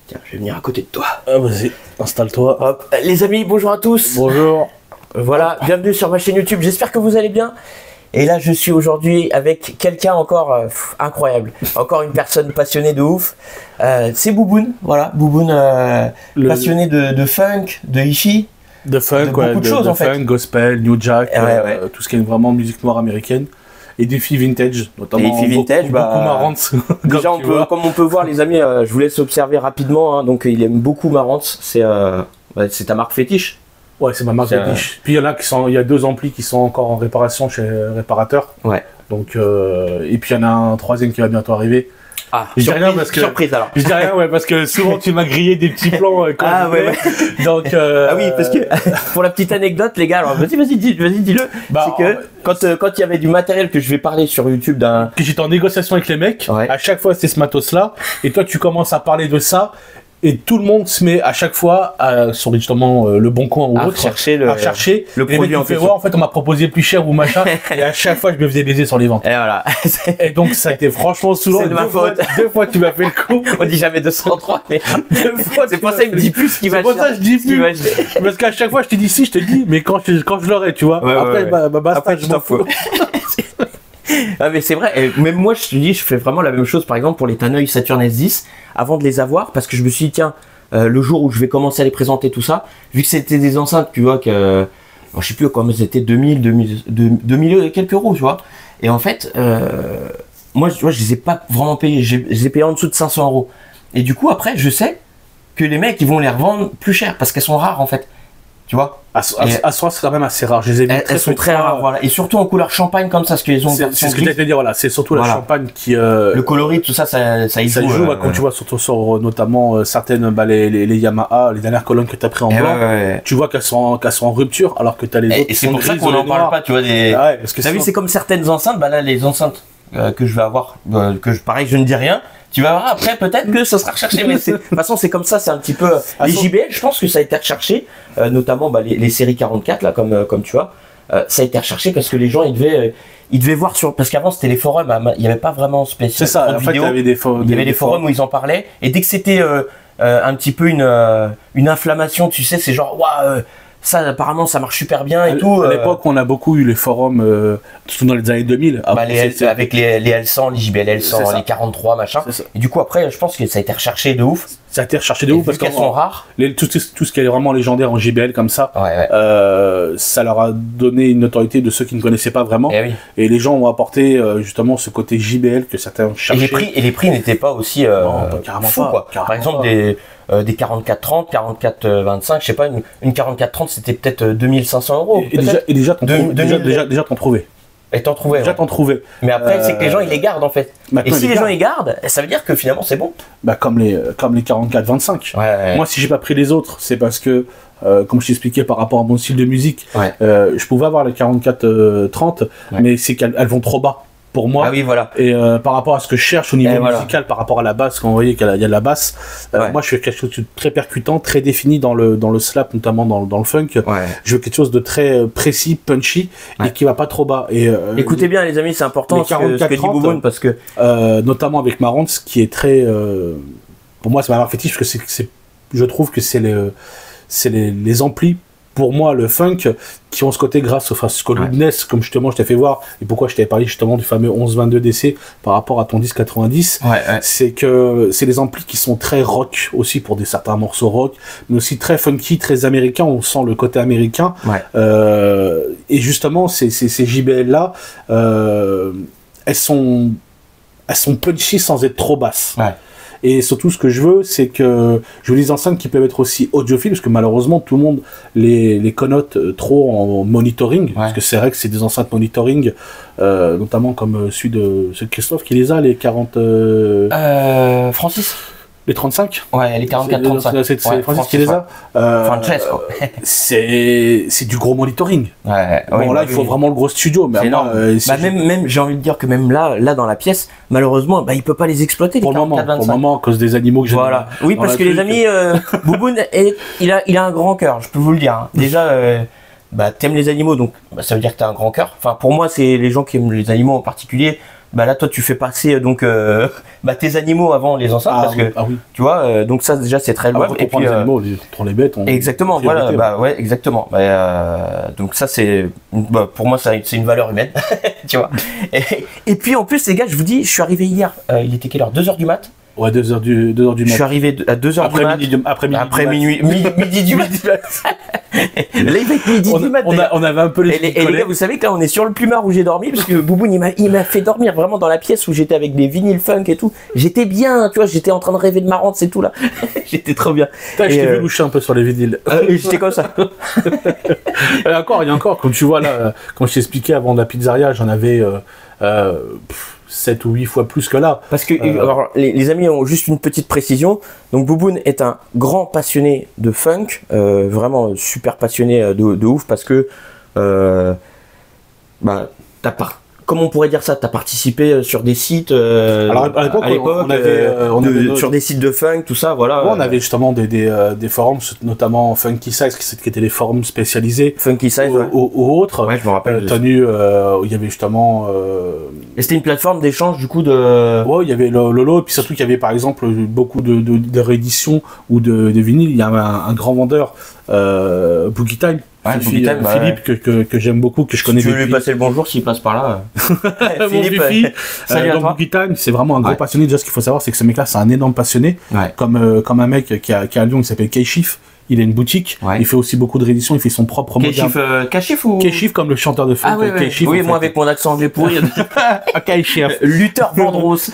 Tiens, je vais venir à côté de toi. Ah, vas-y, installe-toi. Hop. Les amis, bonjour à tous. Bonjour. Voilà, bienvenue sur ma chaîne YouTube. J'espère que vous allez bien. Et là, je suis aujourd'hui avec quelqu'un encore incroyable. Encore une personne passionnée de ouf. C'est Bouboun. Voilà, Bouboun, passionné de funk, de hi-fi. De funk, beaucoup de choses en fait. Funk, gospel, new jack, Ouais. tout ce qui est vraiment musique noire américaine. Et des filles vintage, notamment. Et filles vintage, beaucoup marrantes. Déjà, comme on peut voir, les amis, je vous laisse observer rapidement. Hein, donc, il aime beaucoup Marantz. C'est ta marque fétiche. Ouais, c'est ma marque fétiche. Puis il y a deux amplis qui sont encore en réparation chez Réparateur. Ouais. Donc, et puis il y en a un troisième qui va bientôt arriver. Ah, je dis rien parce que surprise alors. Je dis rien, ouais, parce que souvent tu m'as grillé des petits plans. Ah ouais. Donc. Ah oui, parce que pour la petite anecdote, les gars, alors vas-y, dis-le. C'est que quand il y avait du matériel que je vais parler sur YouTube que j'étais en négociation avec les mecs, à chaque fois c'était ce matos-là, et toi tu commences à parler de ça. Et tout le monde se met à chaque fois sur justement le Bon Coin ou autre à chercher le produit en fait. En fait, on m'a proposé plus cher ou machin. Et à chaque fois, je me faisais baiser sur les ventes. Et voilà. Et donc, ça a été franchement souvent. C'est de ma faute. Deux fois, tu m'as fait le coup. On dit jamais 203, mais deux fois. C'est pour ça qu'il me dit plus ce qu'il va faire. C'est pour ça que je dis plus. Parce qu'à chaque fois, je te dis si, je te dis, mais quand je l'aurai, tu vois. Après, après, je m'en fous. Ah mais c'est vrai, et même moi je te dis, je fais vraiment la même chose par exemple pour les Tannoy Saturn S10 avant de les avoir parce que je me suis dit tiens, le jour où je vais commencer à les présenter tout ça, vu que c'était des enceintes tu vois que, je sais plus comment c'était 2000 et quelques euros tu vois, et en fait moi tu vois, je les ai pas vraiment payés, je les ai payés en dessous de 500 euros et du coup après je sais que les mecs ils vont les revendre plus cher parce qu'elles sont rares en fait. Tu vois, à soi c'est quand même assez rare. Je les ai vues elles sont très rares, voilà. Et surtout en couleur champagne comme ça, parce qu'ils ont. C'est ce que j'allais te dire, voilà. C'est surtout la champagne qui. Le coloris, tout ça, ça y joue. Quand tu vois surtout sur notamment certaines, les Yamaha, les dernières colonnes que tu as pris en blanc, tu vois qu'elles sont en rupture, alors que tu as les autres. Et c'est pour ça qu'on n'en parle pas, tu vois. T'as vu, c'est comme certaines enceintes, là, les enceintes que je vais avoir, pareil, je ne dis rien. Tu vas voir après, peut-être que ça sera recherché, mais de toute façon, c'est comme ça, c'est un petit peu. Les JBL, je pense que ça a été recherché, notamment les séries 44, là, comme tu vois. Ça a été recherché parce que les gens, ils devaient voir sur. Parce qu'avant, c'était les forums, il n'y avait pas vraiment spécial. C'est ça, en fait, il y avait des forums où ils en parlaient, et dès que c'était un petit peu une inflammation, tu sais, c'est genre, waouh! Ça, apparemment, ça marche super bien et tout. À l'époque, on a beaucoup eu les forums, surtout dans les années 2000. Avec les L100, les JBL L100, les 43, machin. Et du coup, après, je pense que ça a été recherché de ouf. Ça a été recherché de ouf parce qu'elles sont rares. Tout ce qui est vraiment légendaire en JBL comme ça, ça leur a donné une notoriété de ceux qui ne connaissaient pas vraiment. Et les gens ont apporté justement ce côté JBL que certains cherchaient. Et les prix n'étaient pas aussi carrément fous, quoi. Par exemple, des 44-30, 44-25, je sais pas, une 44-30 c'était peut-être 2500 euros. Et déjà t'en trouvais. Et t'en trouvais. Déjà t'en trouvais. Mais après, c'est que les gens ils les gardent en fait. Et si les gens ils gardent, ça veut dire que finalement c'est bon. Comme les 44-25. Moi, si j'ai pas pris les autres, c'est parce que, comme je t'expliquais par rapport à mon style de musique, je pouvais avoir les 44-30, mais c'est qu'elles vont trop bas. Pour moi. Ah oui, voilà. Et par rapport à ce que je cherche au niveau musical, par rapport à la basse, quand vous voyez qu'il y a de la basse, moi je fais quelque chose de très percutant, très défini dans le slap, notamment dans le funk. Je veux quelque chose de très précis, punchy, et qui va pas trop bas. Et, écoutez bien les amis, c'est important ce que dit Bouboun, parce que notamment avec Marantz, qui est très pour moi c'est ma marque fétiche, parce que je trouve que c'est les amplis. Pour moi, le funk, qui ont ce côté grâce au fast-coloudness, comme justement je t'ai fait voir, et pourquoi je t'avais parlé justement du fameux 1122 DC par rapport à ton disque 90, c'est que c'est des amplis qui sont très rock aussi pour certains morceaux rock, mais aussi très funky, très américain, on sent le côté américain. Et justement, ces JBL-là, elles sont punchy sans être trop basses. Et surtout, ce que je veux, c'est que je veux des enceintes qui peuvent être aussi audiophiles, parce que malheureusement, tout le monde les connote trop en monitoring, parce que c'est vrai que c'est des enceintes monitoring, notamment comme celui de Christophe qui les a, les 40... Francis. Les 35 Ouais, les 44-35. C'est Francis qui les a. Frances, quoi. C'est du gros monitoring. Bon, là, il faut vraiment le gros studio. Mais même j'ai envie de dire que même là dans la pièce, malheureusement, il peut pas les exploiter. Pour le moment, à cause des animaux que j'ai. Voilà. Oui, parce que les amis, Bouboun, il a un grand cœur, je peux vous le dire. Hein. Déjà, t'aimes les animaux, donc ça veut dire que t'as un grand cœur. Enfin, pour moi, c'est les gens qui aiment les animaux en particulier. bah là toi tu fais passer donc bah, tes animaux avant les enceintes parce que oui. tu vois donc ça déjà c'est très louable. Et puis les animaux, les bêtes. Exactement, voilà, bah ouais, exactement. Bah, donc ça c'est, bah, pour moi c'est une valeur humaine, tu vois. Et puis en plus les gars, je vous dis, je suis arrivé hier, il était quelle heure? 2h du mat. Ouais, 2h du mat. Je suis arrivé à 2h du mat. Après minuit, midi du mat. Là, il va être midi du mat. On avait un peu les et les gars, vous savez que là, on est sur le plumard où j'ai dormi, parce que Bouboune, il m'a fait dormir vraiment dans la pièce où j'étais avec des vinyles funk et tout. J'étais bien, tu vois, j'étais en train de rêver de Marantz et tout, là. J'étais trop bien. Je t'ai vu loucher un peu sur les vinyles. J'étais comme ça. Il y a encore, comme tu vois là, quand je t'expliquais avant de la pizzeria, j'en avais 7 ou 8 fois plus que là. Parce que alors, les amis ont juste une petite précision. Donc Bouboune est un grand passionné de funk, vraiment super passionné de ouf parce que bah, comment on pourrait dire ça? T'as participé sur des sites alors à l'époque on avait sur des sites de funk, tout ça, voilà. Ouais, on avait justement des forums, notamment Funky Size, qui étaient des forums spécialisés. Funky Size, ou autres. Ouais, je me rappelle. Il y avait justement. Et c'était une plateforme d'échange du coup de. Ouais, il y avait Lolo, et puis surtout qu'il y avait par exemple beaucoup de rééditions ou de vinyles. Il y avait un grand vendeur, Boogie Time. Ouais, Philippe, que j'aime beaucoup, que je connais. Tu veux lui passer le bonjour s'il passe par là. Philippe, salut à toi. Boogie Time, c'est vraiment un gros passionné. Déjà, ce qu'il faut savoir, c'est que ce mec-là, c'est un énorme passionné. Ouais. Comme un mec qui est à Lyon, qui s'appelle K-Chief. Il a une boutique, il fait aussi beaucoup de rééditions, il fait son propre moderne. K-Chief ou K-Chief comme le chanteur de funk. Oui, moi avec mon accent anglais pourri. K-Chief. Luther Vandross.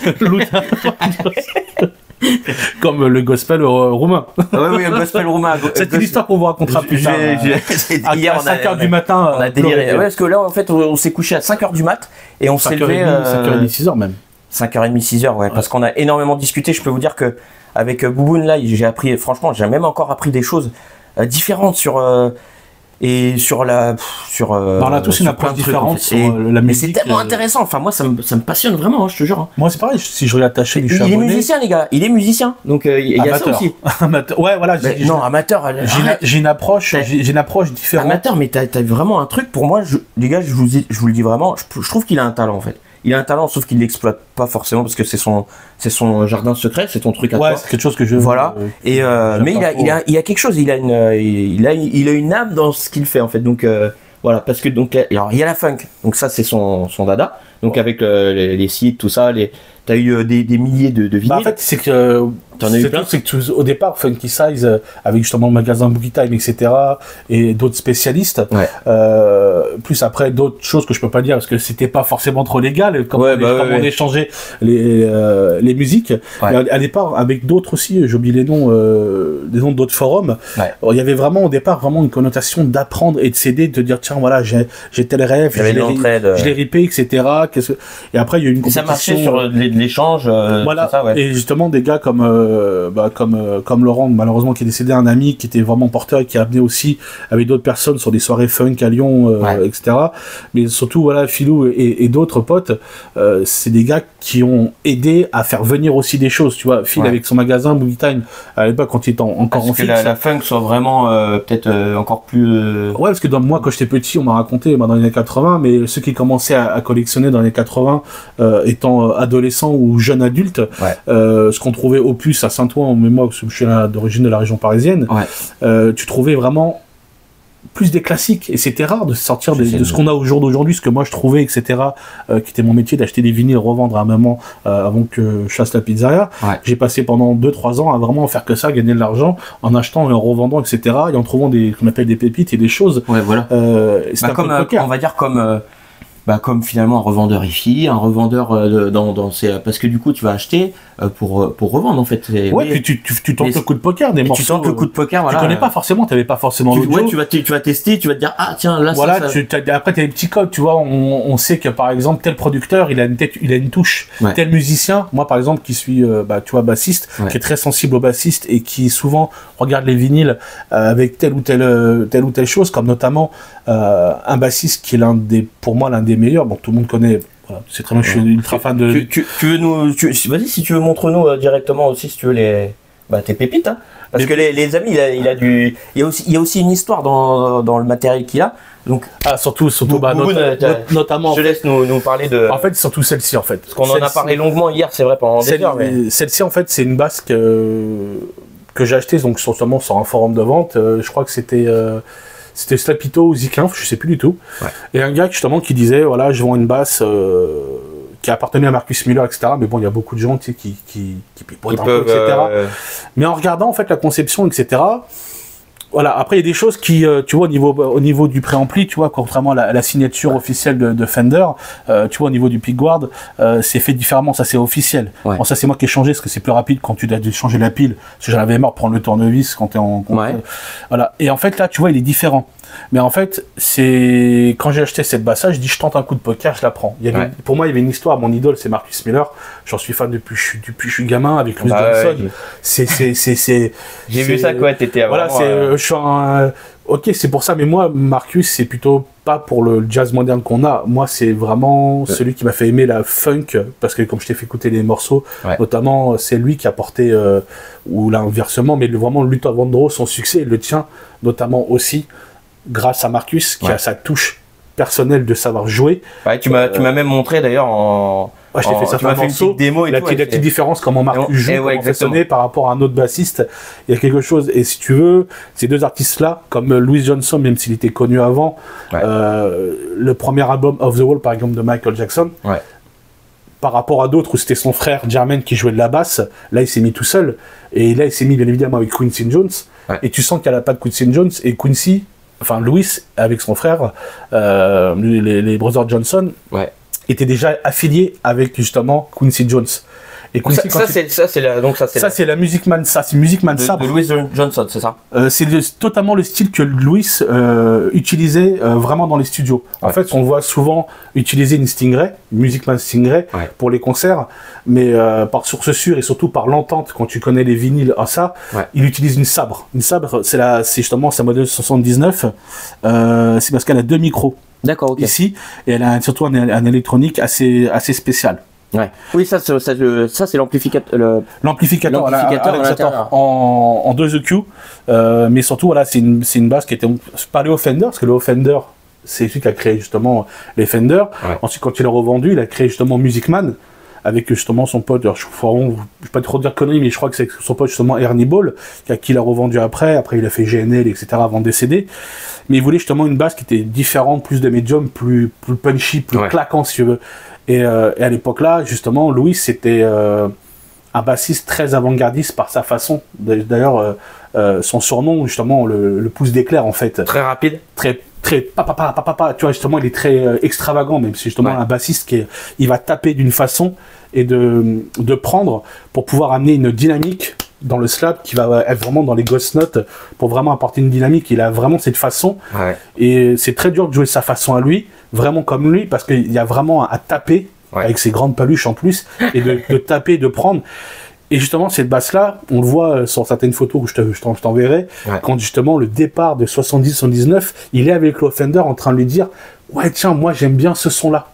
Comme le gospel roumain. Oui, le gospel roumain. C'est une histoire qu'on vous racontera plus tard. Hier, à 5h du matin. On a déliré. Ouais, parce que là, en fait, on s'est couché à 5h du mat et on s'est levé. 5h30, 6h même. 5h30, 6h, ouais, parce qu'on a énormément discuté. Je peux vous dire que avec Bouboune, là, j'ai appris, franchement, j'ai même encore appris des choses différentes sur. Et sur la. On a tous une approche différente sur la musique. Mais c'est tellement intéressant. Enfin, moi, ça me passionne vraiment, hein, je te jure. Hein. Moi, c'est pareil. Si je regarde ta chaîne, il est musicien, les gars. Il est musicien. Donc, il y a ça aussi. Ouais, voilà. Non, amateur. J'ai une approche différente. Amateur, mais t'as vraiment un truc. Pour moi, les gars, je vous le dis vraiment. Je trouve qu'il a un talent, en fait. Il a un talent, sauf qu'il l'exploite pas forcément parce que c'est son jardin secret, c'est ton truc à toi. Ouais, c'est quelque chose que je. Voilà. Mais il a quelque chose. Il a une âme dans ce qu'il fait en fait. Donc voilà, parce que donc alors il y a la funk. Donc ça c'est son dada. Donc avec les sites, tout ça, t'as eu des milliers de vinyles. En fait, c'est que t'en as eu plein. C'est que au départ, Funky Size, avec justement le magasin Boogie Time, etc., et d'autres spécialistes, plus après d'autres choses que je peux pas dire parce que c'était pas forcément trop légal, comme on échangeait les musiques. Ouais. À départ, avec d'autres aussi, j'ai oublié les noms d'autres forums. Ouais. Il y avait vraiment au départ vraiment une connotation d'apprendre et de s'aider, de dire tiens voilà j'ai tel rêve, je l'ai ripé, etc. Et après il y a eu une compétition. Ça marchait sur l'échange. Voilà. Ça, ouais. Et justement des gars comme Laurent, malheureusement qui est décédé, un ami qui était vraiment porteur et qui a amené aussi avec d'autres personnes sur des soirées funk à Lyon, etc. Mais surtout voilà Philou et d'autres potes, c'est des gars qui ont aidé à faire venir aussi des choses, tu vois. Phil avec son magasin Boogie Time à l'époque quand il était encore en fixe. Parce que la funk soit vraiment peut-être encore plus. Ouais, parce que moi quand j'étais petit, on m'a raconté dans les années 80, mais ceux qui commençaient à collectionner dans les 80, étant adolescents ou jeunes adultes, ce qu'on trouvait au plus à Saint-Ouen, mais moi je suis d'origine de la région parisienne, tu trouvais vraiment plus des classiques, et c'était rare de sortir de ce qu'on a au jour d'aujourd'hui, ce que moi je trouvais, etc., qui était mon métier d'acheter des vinyles, revendre à un moment avant que je chasse la pizzeria. J'ai passé pendant 2-3 ans à vraiment faire que ça, gagner de l'argent en achetant et en revendant, etc., et en trouvant qu'on appelle des pépites et des choses. Voilà. Comme on va dire comme finalement un revendeur IFI, un vendeur dans ces... Parce que du coup, tu vas acheter pour revendre, en fait. Ouais, tu tentes le coup de poker, des morceaux. Tu tentes le coup de poker, voilà. Tu connais pas forcément, t'avais pas forcément l'audio. Ouais, tu vas tester, tu vas te dire, ah tiens, là, voilà, après, t'as des petits codes, tu vois, on sait que, par exemple, tel producteur, il a une touche. Tel musicien, moi, par exemple, qui suis, tu vois, bassiste, qui est très sensible au bassiste et qui souvent regarde les vinyles avec telle ou telle chose, comme notamment un bassiste qui est pour moi, l'un des meilleurs. Bon, tout le monde connaît. Voilà, c'est très bien, je suis ultra fan de. Vas-y, si tu veux, montre-nous directement aussi, si tu veux, Bah t'es pépite, hein. Parce que les amis, il y a aussi une histoire dans le matériel qu'il a. Donc surtout notamment. Je laisse nous parler de. En fait, surtout celle-ci en fait. Parce qu'on en a parlé longuement hier, c'est vrai pendant des heures. Mais... Celle-ci en fait, c'est une basse que j'ai achetée donc sûrement sur un forum de vente. Je crois que c'était Slapito ou Zik Inf, je sais plus du tout. Ouais. Et un gars justement qui disait voilà, je vends une basse qui appartenait à Marcus Miller, etc. Mais bon, il y a beaucoup de gens qui pipotent un peu, etc. Mais en regardant en fait la conception, etc. Voilà, après il y a des choses qui, tu vois, au niveau du préampli, tu vois, contrairement à la signature officielle de Fender, tu vois, au niveau du pickguard, c'est fait différemment, ça c'est officiel. Ouais. Bon, ça c'est moi qui ai changé, parce que c'est plus rapide quand tu dois changer la pile, parce que j'en avais marre de prendre le tournevis quand t'es en... Voilà, et en fait là, tu vois, il est différent. Mais en fait, c'est quand j'ai acheté cette basse, je dis je tente un coup de poker, je la prends. Pour moi, il y avait une histoire. Mon idole, c'est Marcus Miller. J'en suis fan depuis je suis gamin avec Louis Johnson. Ouais. J'ai vu ça quoi. T'étais voilà, je suis ok, c'est pour ça. Mais moi, Marcus, c'est plutôt pas pour le jazz moderne qu'on a. Moi, c'est vraiment celui qui m'a fait aimer la funk, parce que comme je t'ai fait écouter les morceaux, notamment, c'est lui qui a porté ou l'inversement, mais vraiment Luther Vandross, son succès, le tien, notamment aussi. Grâce à Marcus, qui a sa touche personnelle de savoir jouer. Ouais, tu m'as même montré d'ailleurs je t'ai fait certains morceaux, démo et la petite différence, comment Marcus joue, comment façonner par rapport à un autre bassiste. Il y a quelque chose, et si tu veux, ces deux artistes-là, comme Louis Johnson, même s'il était connu avant, le premier album Off the Wall, par exemple, de Michael Jackson, par rapport à d'autres où c'était son frère Jermaine qui jouait de la basse, là il s'est mis tout seul, et là il s'est mis bien évidemment avec Quincy Jones, et tu sens qu'il n'y a pas de Quincy Jones, et Louis, avec son frère, les Brothers Johnson, étaient déjà affiliés avec justement Quincy Jones. Et Quincy, ça c'est la Music Man, ça c'est Music Man de Louis Johnson, c'est ça. C'est totalement le style que Louis utilisait vraiment dans les studios. En fait, on voit souvent utiliser une Stingray, une Music Man Stingray pour les concerts, mais par source sûre et surtout par l'entente, quand tu connais les vinyles à ça, il utilise une sabre. Une sabre, c'est justement sa modèle 79, c'est parce qu'elle a 2 micros. D'accord, ok. Ici, et elle a surtout un électronique assez spécial. Ouais. Oui, ça c'est l'amplificateur. L'amplificateur en 2 EQ, mais surtout voilà, c'est une basse qui était pas le Fender, parce que le Fender c'est celui qui a créé justement les Fender. Ensuite, quand il a revendu, il a créé justement Music Man avec justement son pote. Alors, je ne vais pas trop dire conneries, mais je crois que c'est son pote justement Ernie Ball qui l'a revendu après. Après, il a fait GNL, etc. avant de décéder. Mais il voulait justement une basse qui était différente, plus de médium, plus punchy, plus claquant si tu veux. Et à l'époque-là, justement, Louis, c'était un bassiste très avant-gardiste par sa façon. D'ailleurs, son surnom, justement, le pouce d'éclair, en fait. Très rapide. Très papa, tu vois, justement, il est très extravagant, même si justement un bassiste il va taper d'une façon et de prendre pour pouvoir amener une dynamique dans le slap qui va être vraiment dans les ghost notes pour vraiment apporter une dynamique. Il a vraiment cette façon et c'est très dur de jouer sa façon à lui, vraiment comme lui, parce qu'il y a vraiment à taper avec ses grandes paluches en plus et de taper, de prendre. Et justement, cette basse-là, on le voit sur certaines photos que je t'enverrai, quand justement le départ de 70-79, il est avec le Fender en train de lui dire « Ouais, tiens, moi j'aime bien ce son-là ».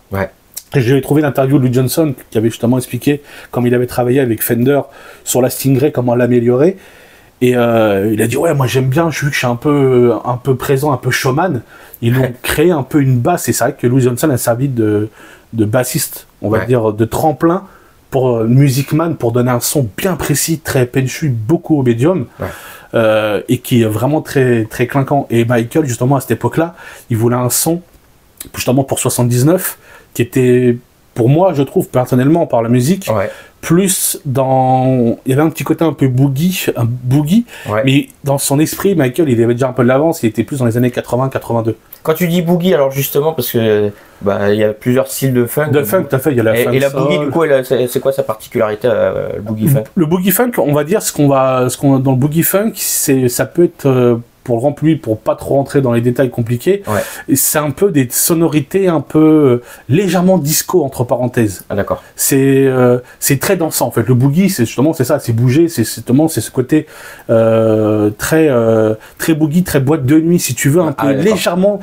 Et j'ai trouvé l'interview de Louis Johnson qui avait justement expliqué comment il avait travaillé avec Fender sur la Stingray, comment l'améliorer. Et il a dit « Ouais, moi j'aime bien, vu que je suis un peu présent, un peu showman ». Ils ont créé un peu une basse, et c'est vrai que Louis Johnson a servi de bassiste, on va dire, de tremplin pour Music Man, pour donner un son bien précis, très punchy, beaucoup au médium, et qui est vraiment très, très clinquant. Et Michael, justement, à cette époque-là, il voulait un son, justement pour 79, qui était, pour moi, je trouve, personnellement, par la musique, plus dans... Il y avait un petit côté un peu boogie, mais dans son esprit, Michael, il avait déjà un peu de l'avance, il était plus dans les années 80-82. Quand tu dis boogie, alors justement, parce que il y a plusieurs styles de funk. De funk, tout à fait, il y a la funk. Et la boogie, du coup, c'est quoi sa particularité, le boogie funk? Le boogie funk, on va dire, ce qu'on dans le boogie funk, ça peut être, pour le remplir, pour pas trop rentrer dans les détails compliqués, c'est un peu des sonorités un peu légèrement disco, entre parenthèses. Ah, d'accord. C'est très dansant, en fait. Le boogie, c'est ça, c'est bouger, c'est ce côté très boogie, très boîte de nuit, si tu veux, un peu légèrement...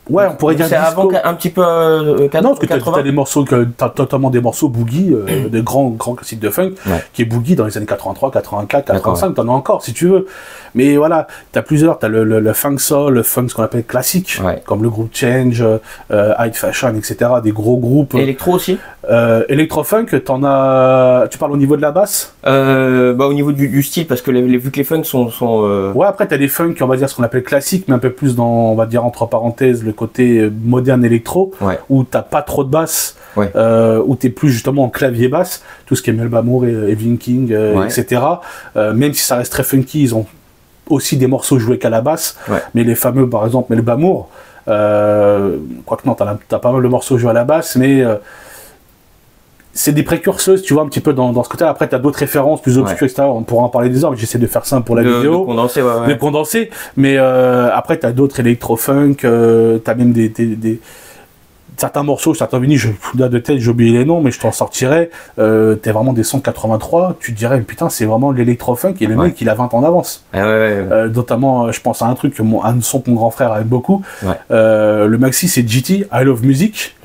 Ouais, on pourrait dire c'est avant un petit peu non, parce que t'as des morceaux, t'as totalement des morceaux boogie, des grands classiques de funk, qui est boogie dans les années 83, 84, 85, t'en as encore si tu veux. Mais voilà, t'as plusieurs, t'as le funk soul, le funk ce qu'on appelle classique, comme le groupe Change, High Fashion, etc. Des gros groupes. Électro aussi. Électro-funk, t'en as. Tu parles au niveau de la basse? Au niveau du style, parce que vu que les funks sont. Ouais, après t'as des funks, on va dire ce qu'on appelle classique, mais un peu plus dans, on va dire entre parenthèses, le côté moderne électro, où t'as pas trop de basse, où t'es plus justement en clavier basse, tout ce qui est Melba Moore et Evelyn King, etc. Même si ça reste très funky, ils ont aussi des morceaux joués qu'à la basse, mais les fameux, par exemple, Melba Moore, quoique non, t'as pas mal de morceaux joués à la basse, mais c'est des précurseuses, tu vois, un petit peu dans ce côté. Après, tu as d'autres références plus obscures, etc. On pourra en parler des heures, mais j'essaie de faire ça pour la vidéo. De condenser. Mais après, tu as d'autres électro-funk, tu as même certains morceaux, certains vinyles, de tête, j'ai oublié les noms, mais je t'en sortirai. T'es vraiment des sons 83, tu te dirais, putain, c'est vraiment l'électro-funk, et le mec, il a 20 ans d'avance. Notamment, je pense à un truc, un son que mon grand frère aime beaucoup. Le maxi, c'est GT, I Love Music.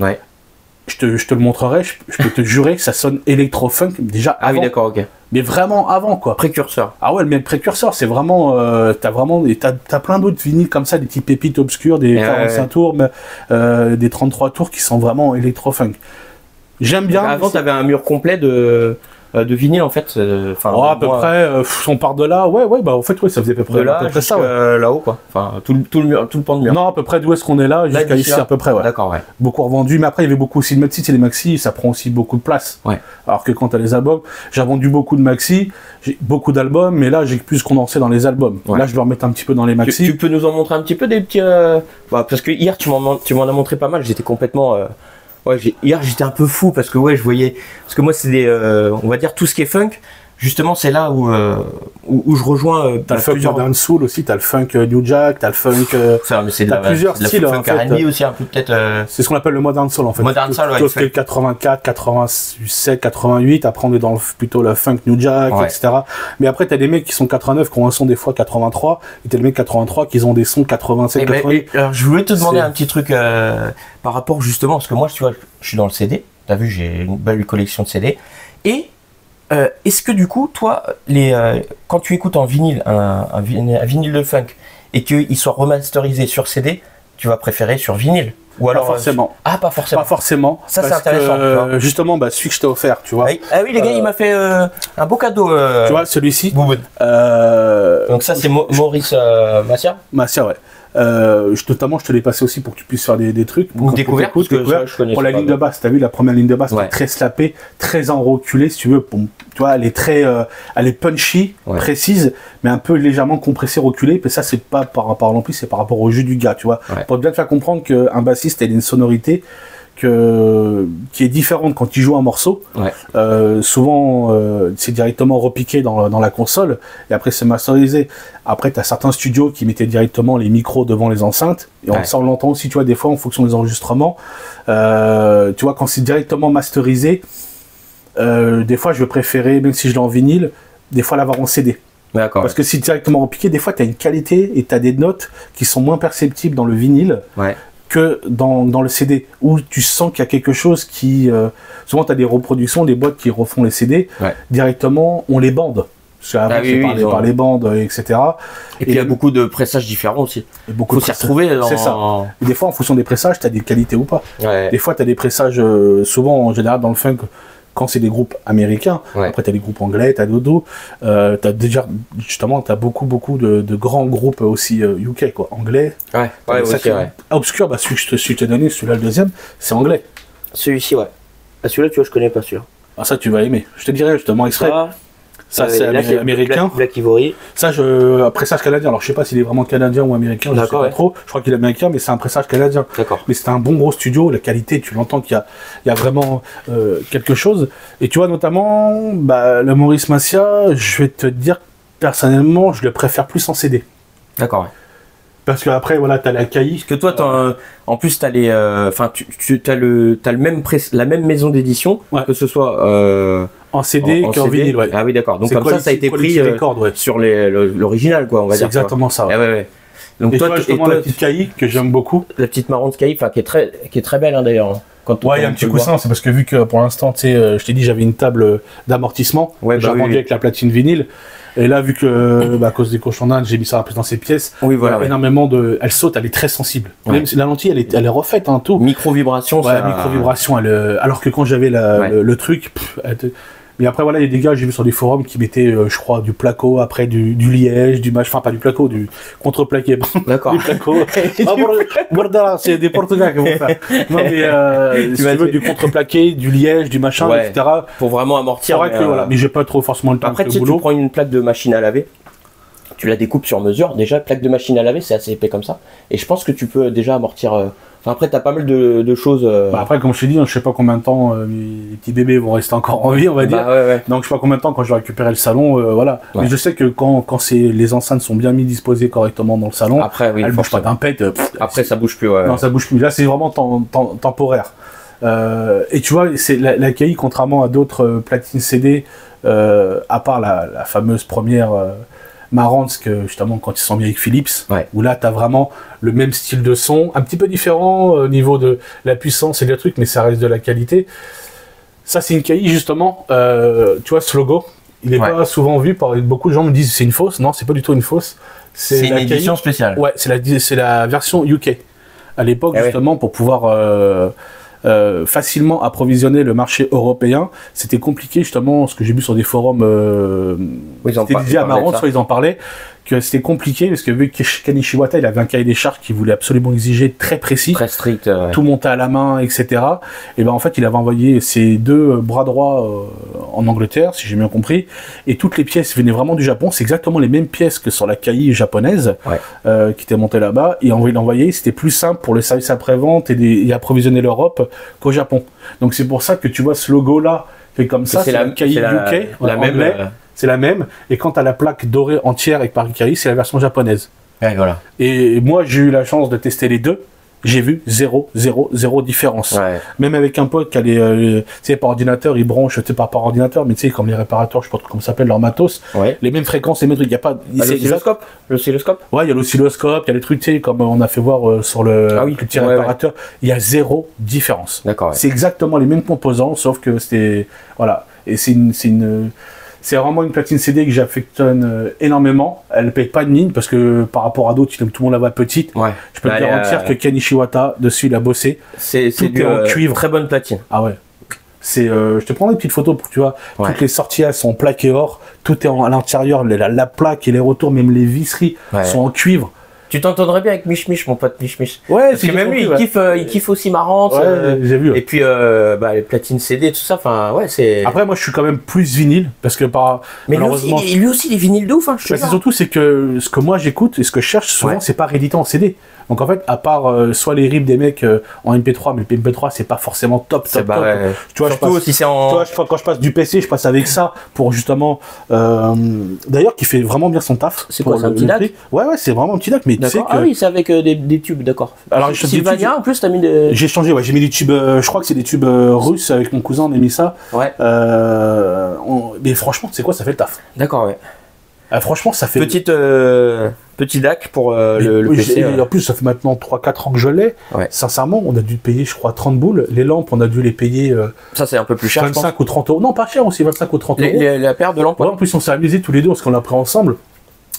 Je te le montrerai, je peux te jurer que ça sonne électro-funk déjà avant. Ah oui, d'accord, ok. Mais vraiment avant, quoi. Précurseur. Ah ouais, mais le précurseur, c'est vraiment... t'as plein d'autres vinyles comme ça, des petites pépites obscures, des 45 tours, des 33 tours qui sont vraiment électro-funk. J'aime bien... Avant, t'avais un mur complet de vinyle en fait. À peu près, on part de là, en fait, ça faisait à peu près, ça. Là-haut, quoi. Enfin, tout le pan de mur. Non, à peu près d'où est-ce qu'on est là, jusqu'à ici, à peu près, D'accord, Beaucoup revendu, mais après, il y avait beaucoup aussi de maxi, c'est les maxi, ça prend aussi beaucoup de place. Alors que quand t'as les albums, j'ai vendu beaucoup de maxi, j'ai beaucoup d'albums, mais là, j'ai plus condensé dans les albums. Là, je vais remettre un petit peu dans les maxi. Tu peux nous en montrer un petit peu des petits. Parce que hier, tu m'en as montré pas mal, j'étais complètement. Hier j'étais un peu fou parce que je voyais, parce que moi c'est des, on va dire tout ce qui est funk, justement c'est là où je rejoins. T'as le funk modern soul aussi, t'as le funk New Jack, t'as le funk. T'as plusieurs styles. Funk R&B aussi un peu peut-être. C'est ce qu'on appelle le modern soul en fait. Modern soul, tout ce qui est 84, 87, 88. Après on est dans plutôt le funk New Jack, etc. Mais après t'as des mecs qui sont 89 qui ont un son des fois 83, et t'as les mecs 83 qui ont des sons 87, 88. Alors je voulais te demander un petit truc par rapport justement, parce que moi tu vois, je suis dans le CD. T'as vu, j'ai une belle collection de CD et est-ce que du coup, toi, quand tu écoutes en vinyle, un vinyle de funk, et qu'il soit remasterisé sur CD, tu vas préférer sur vinyle? Ou alors, pas forcément. Pas forcément. Pas forcément. Ça, c'est intéressant. Justement, celui que je t'ai offert, tu vois. Ah oui, les gars, il m'a fait un beau cadeau. Tu vois, celui-ci. Donc ça, c'est Maurice Massia. Massia, ouais. Notamment, je te l'ai passé aussi pour que tu puisses faire des trucs. Pour découvrir, parce que je connais pour la ligne de basse, t'as vu la première ligne de basse, elle est très slappée, très enroculée, si tu veux. Tu vois, elle est punchy, précise, mais un peu légèrement compressée, reculée. Mais ça, c'est pas par rapport à l'ampli, c'est par rapport au jeu du gars, tu vois. Pour bien te faire comprendre qu'un bassiste, il a une sonorité qui est différente quand il joue un morceau. Souvent, c'est directement repiqué dans la console et après c'est masterisé. Après, tu as certains studios qui mettaient directement les micros devant les enceintes et on l'entend aussi, tu vois, des fois en fonction des enregistrements. Tu vois, quand c'est directement masterisé, des fois je vais préférer, même si je l'ai en vinyle, des fois l'avoir en CD. Parce que si directement repiqué, des fois tu as une qualité et tu as des notes qui sont moins perceptibles dans le vinyle. Que dans le CD, où tu sens qu'il y a quelque chose qui... souvent, tu as des reproductions, des boîtes qui refont les CD, directement, on les bande. Parce qu'avant, par les bandes, etc. Et puis, il y a beaucoup de pressages différents aussi. Il faut s'y retrouver dans... C'est ça. Et des fois, en fonction des pressages, tu as des qualités ou pas. Des fois, tu as des pressages, souvent, en général, dans le funk, quand c'est des groupes américains, après tu as des groupes anglais, tu as Dodo, tu as déjà, justement, tu as beaucoup de grands groupes aussi UK, quoi, anglais. Obscur, celui que je t'ai donné, celui-là, le deuxième, c'est anglais. Celui-ci, celui-là, tu vois, je connais pas celui-là. Ah, ça, tu vas aimer. Je te dirai justement extrait. Ça, c'est américain. Black Ivory. Ça, pressage canadien. Alors, je sais pas s'il est vraiment canadien ou américain, je sais pas trop. Je crois qu'il est américain, mais c'est un pressage canadien. Mais c'est un bon gros studio. La qualité, tu l'entends qu'il y a vraiment quelque chose. Et tu vois, notamment, le Maurice Massia, je vais te dire, personnellement, je le préfère plus en CD. Parce que après, voilà, t'as la CAI. Parce que toi, en plus, t'as les, enfin, t'as la même maison d'édition, que ce soit en CD qu'en vinyle. Ah oui, d'accord. Donc comme ça a été pris sur l'original, quoi, on va dire. C'est exactement ça. Donc Et toi, toi, justement, la petite Kai que j'aime beaucoup. la petite marron de Kai, qui est très belle, hein, d'ailleurs. Hein. Ouais, il y a un petit coussin, c'est parce que vu que pour l'instant, tu sais, je t'ai dit, j'avais une table d'amortissement, Ouais, j'ai vendu avec la platine vinyle. Et là, vu que, à cause des cochons d'Inde, j'ai mis ça un peu dans ces pièces. Oui, voilà. Énormément de, elle saute, elle est très sensible. Ouais. Même si la lentille, elle est refaite, hein, tout. Micro-vibration, Ouais, micro-vibration, alors que quand j'avais le truc, mais après, voilà, il y a des gars, j'ai vu sur des forums qui mettaient, je crois, du placo, après du liège, enfin, pas du placo, du contreplaqué. D'accord. Du placo. Voilà, c'est des Portugais qui vont faire. Non, mais, si tu veux, du contreplaqué, du liège, du machin, Ouais. etc. Pour vraiment amortir. C'est vrai que, voilà, mais j'ai pas trop forcément le temps. Après, de tu sais, tu boulot. prends une plaque de machine à laver, tu la découpes sur mesure. Déjà, plaque de machine à laver, c'est assez épais comme ça. Et je pense que tu peux déjà amortir. Enfin, après, t'as pas mal de choses. Bah après, comme je t'ai dit, je sais pas combien de temps les petits bébés vont rester encore en vie, on va dire. Bah, ouais. Donc je sais pas combien de temps quand je vais récupérer le salon, voilà. Ouais. Mais je sais que quand les enceintes sont bien mis disposées correctement dans le salon, Après, oui. elles bougent pas d'un pet. Après, ça bouge plus. Ouais. Non, ça bouge plus. Là, c'est vraiment temporaire. Et tu vois, c'est la KI, contrairement à d'autres platines CD, à part la fameuse première Marantz, que justement quand ils sont mis avec Philips, Ouais. où là, tu as vraiment le même style de son, un petit peu différent au niveau de la puissance et des trucs, mais ça reste de la qualité. Ça, c'est une KI, justement. Tu vois, ce logo, il n'est pas souvent vu par beaucoup de gens me disent c'est une fausse. Non, c'est pas du tout une fausse. C'est une édition KI. spéciale. Ouais, c'est la version UK. À l'époque, justement, pour pouvoir facilement approvisionner le marché européen, c'était compliqué, justement, ce que j'ai vu sur des forums, c'était déjà à Marantz, soit ils en parlaient, que c'était compliqué, parce que vu que Kenichi Iwata, il avait un cahier des charges qui voulait absolument exiger très précis, Très strict. tout monté à la main, etc. Et ben en fait, il avait envoyé ses deux bras droits en Angleterre, si j'ai bien compris, et toutes les pièces venaient vraiment du Japon. C'est exactement les mêmes pièces que sur la KI japonaise, qui était montée là-bas, et il l'envoyait. C'était plus simple pour le service après-vente et approvisionner l'Europe qu'au Japon. Donc c'est pour ça que tu vois ce logo-là fait comme ça, c'est la KI UK, la même. C'est la même, et quand tu as la plaque dorée entière avec Paris KI, c'est la version japonaise. Ouais, voilà. Et moi, j'ai eu la chance de tester les deux. J'ai vu zéro différence. Ouais. Même avec un pote qui a tu sais, par ordinateur, il branche, tu sais, pas par ordinateur, mais tu sais, comme les réparateurs, je sais pas trop comment ça s'appelle, leur matos, les mêmes fréquences, les mêmes trucs, il y a pas... L'oscilloscope. Ouais, il y a l'oscilloscope, il y a les trucs, tu sais, comme on a fait voir sur le petit réparateur, il y a zéro différence. D'accord. C'est exactement les mêmes composants, sauf que c'était... Voilà. Et c'est vraiment une platine CD que j'affectionne énormément. Elle ne paye pas de mine parce que par rapport à d'autres, tout le monde la voit petite. Ouais. Je peux te garantir que Kenichi Iwata, dessus, il a bossé. C'est du cuivre. Très bonne platine. Ah ouais. Je te prends des petites photos pour que tu vois. Toutes les sorties, elles sont plaquées or. Tout est à l'intérieur. La plaque et les retours, même les visseries sont en cuivre. Tu t'entendrais bien avec Mich, mon pote Mich. Ouais, parce que même lui, il kiffe aussi Marantz. Ouais, j'ai vu. Et puis, les platines CD, tout ça, enfin, ouais, c'est... Après, moi, je suis quand même plus vinyle, parce que Mais lui aussi, les vinyles de ouf, hein, je sais. C'est surtout, c'est que ce que moi, j'écoute et ce que je cherche, souvent, c'est pas réédité en CD. Donc, en fait, à part soit les rips des mecs en MP3, mais le MP3, c'est pas forcément top. Tu vois, surtout si c'est en... Tu vois, quand je passe du PC, je passe avec ça pour justement... D'ailleurs, qui fait vraiment bien son taf. C'est quoi, c'est un petit DAC? Ouais, c'est vraiment un petit DAC, mais tu sais que... Ah oui, c'est avec des tubes, d'accord. Alors, Sylvania, en plus, t'as mis des... J'ai changé, j'ai mis des tubes, je crois que c'est des tubes russes, avec mon cousin, on a mis ça. Ouais. Mais franchement, c'est quoi, ça fait le taf. D'accord, ouais. Franchement, ça fait... Petit DAC pour le PC. En plus, ça fait maintenant 3-4 ans que je l'ai. Ouais. Sincèrement, on a dû payer, je crois, 30 boules. Les lampes, on a dû les payer... ça, c'est un peu plus cher, 25 ou 30 euros. Non, pas cher aussi, 25 ou 30 euros. La paire de lampes. Ouais, en plus, on s'est amusés tous les deux parce qu'on l'a pris ensemble.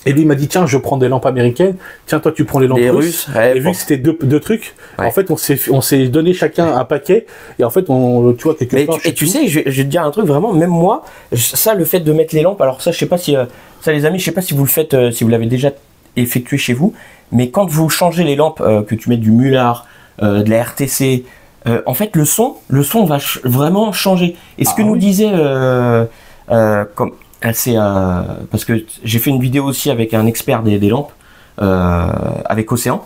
Et lui, il m'a dit, tiens, je prends des lampes américaines. Tiens, toi, tu prends les lampes russes. Et vu que c'était deux trucs, en fait, on s'est donné chacun un paquet. Et en fait, tu vois, quelque part... Et tu sais, je vais te dire un truc, vraiment, même moi, ça, le fait de mettre les lampes, alors ça, je sais pas si... ça, les amis, je sais pas si vous le faites, si vous l'avez déjà effectué chez vous, mais quand vous changez les lampes, que tu mets du Mullard, de la RTC, en fait, le son va vraiment changer. Et ce que nous disait... parce que j'ai fait une vidéo aussi avec un expert des lampes, avec Océan.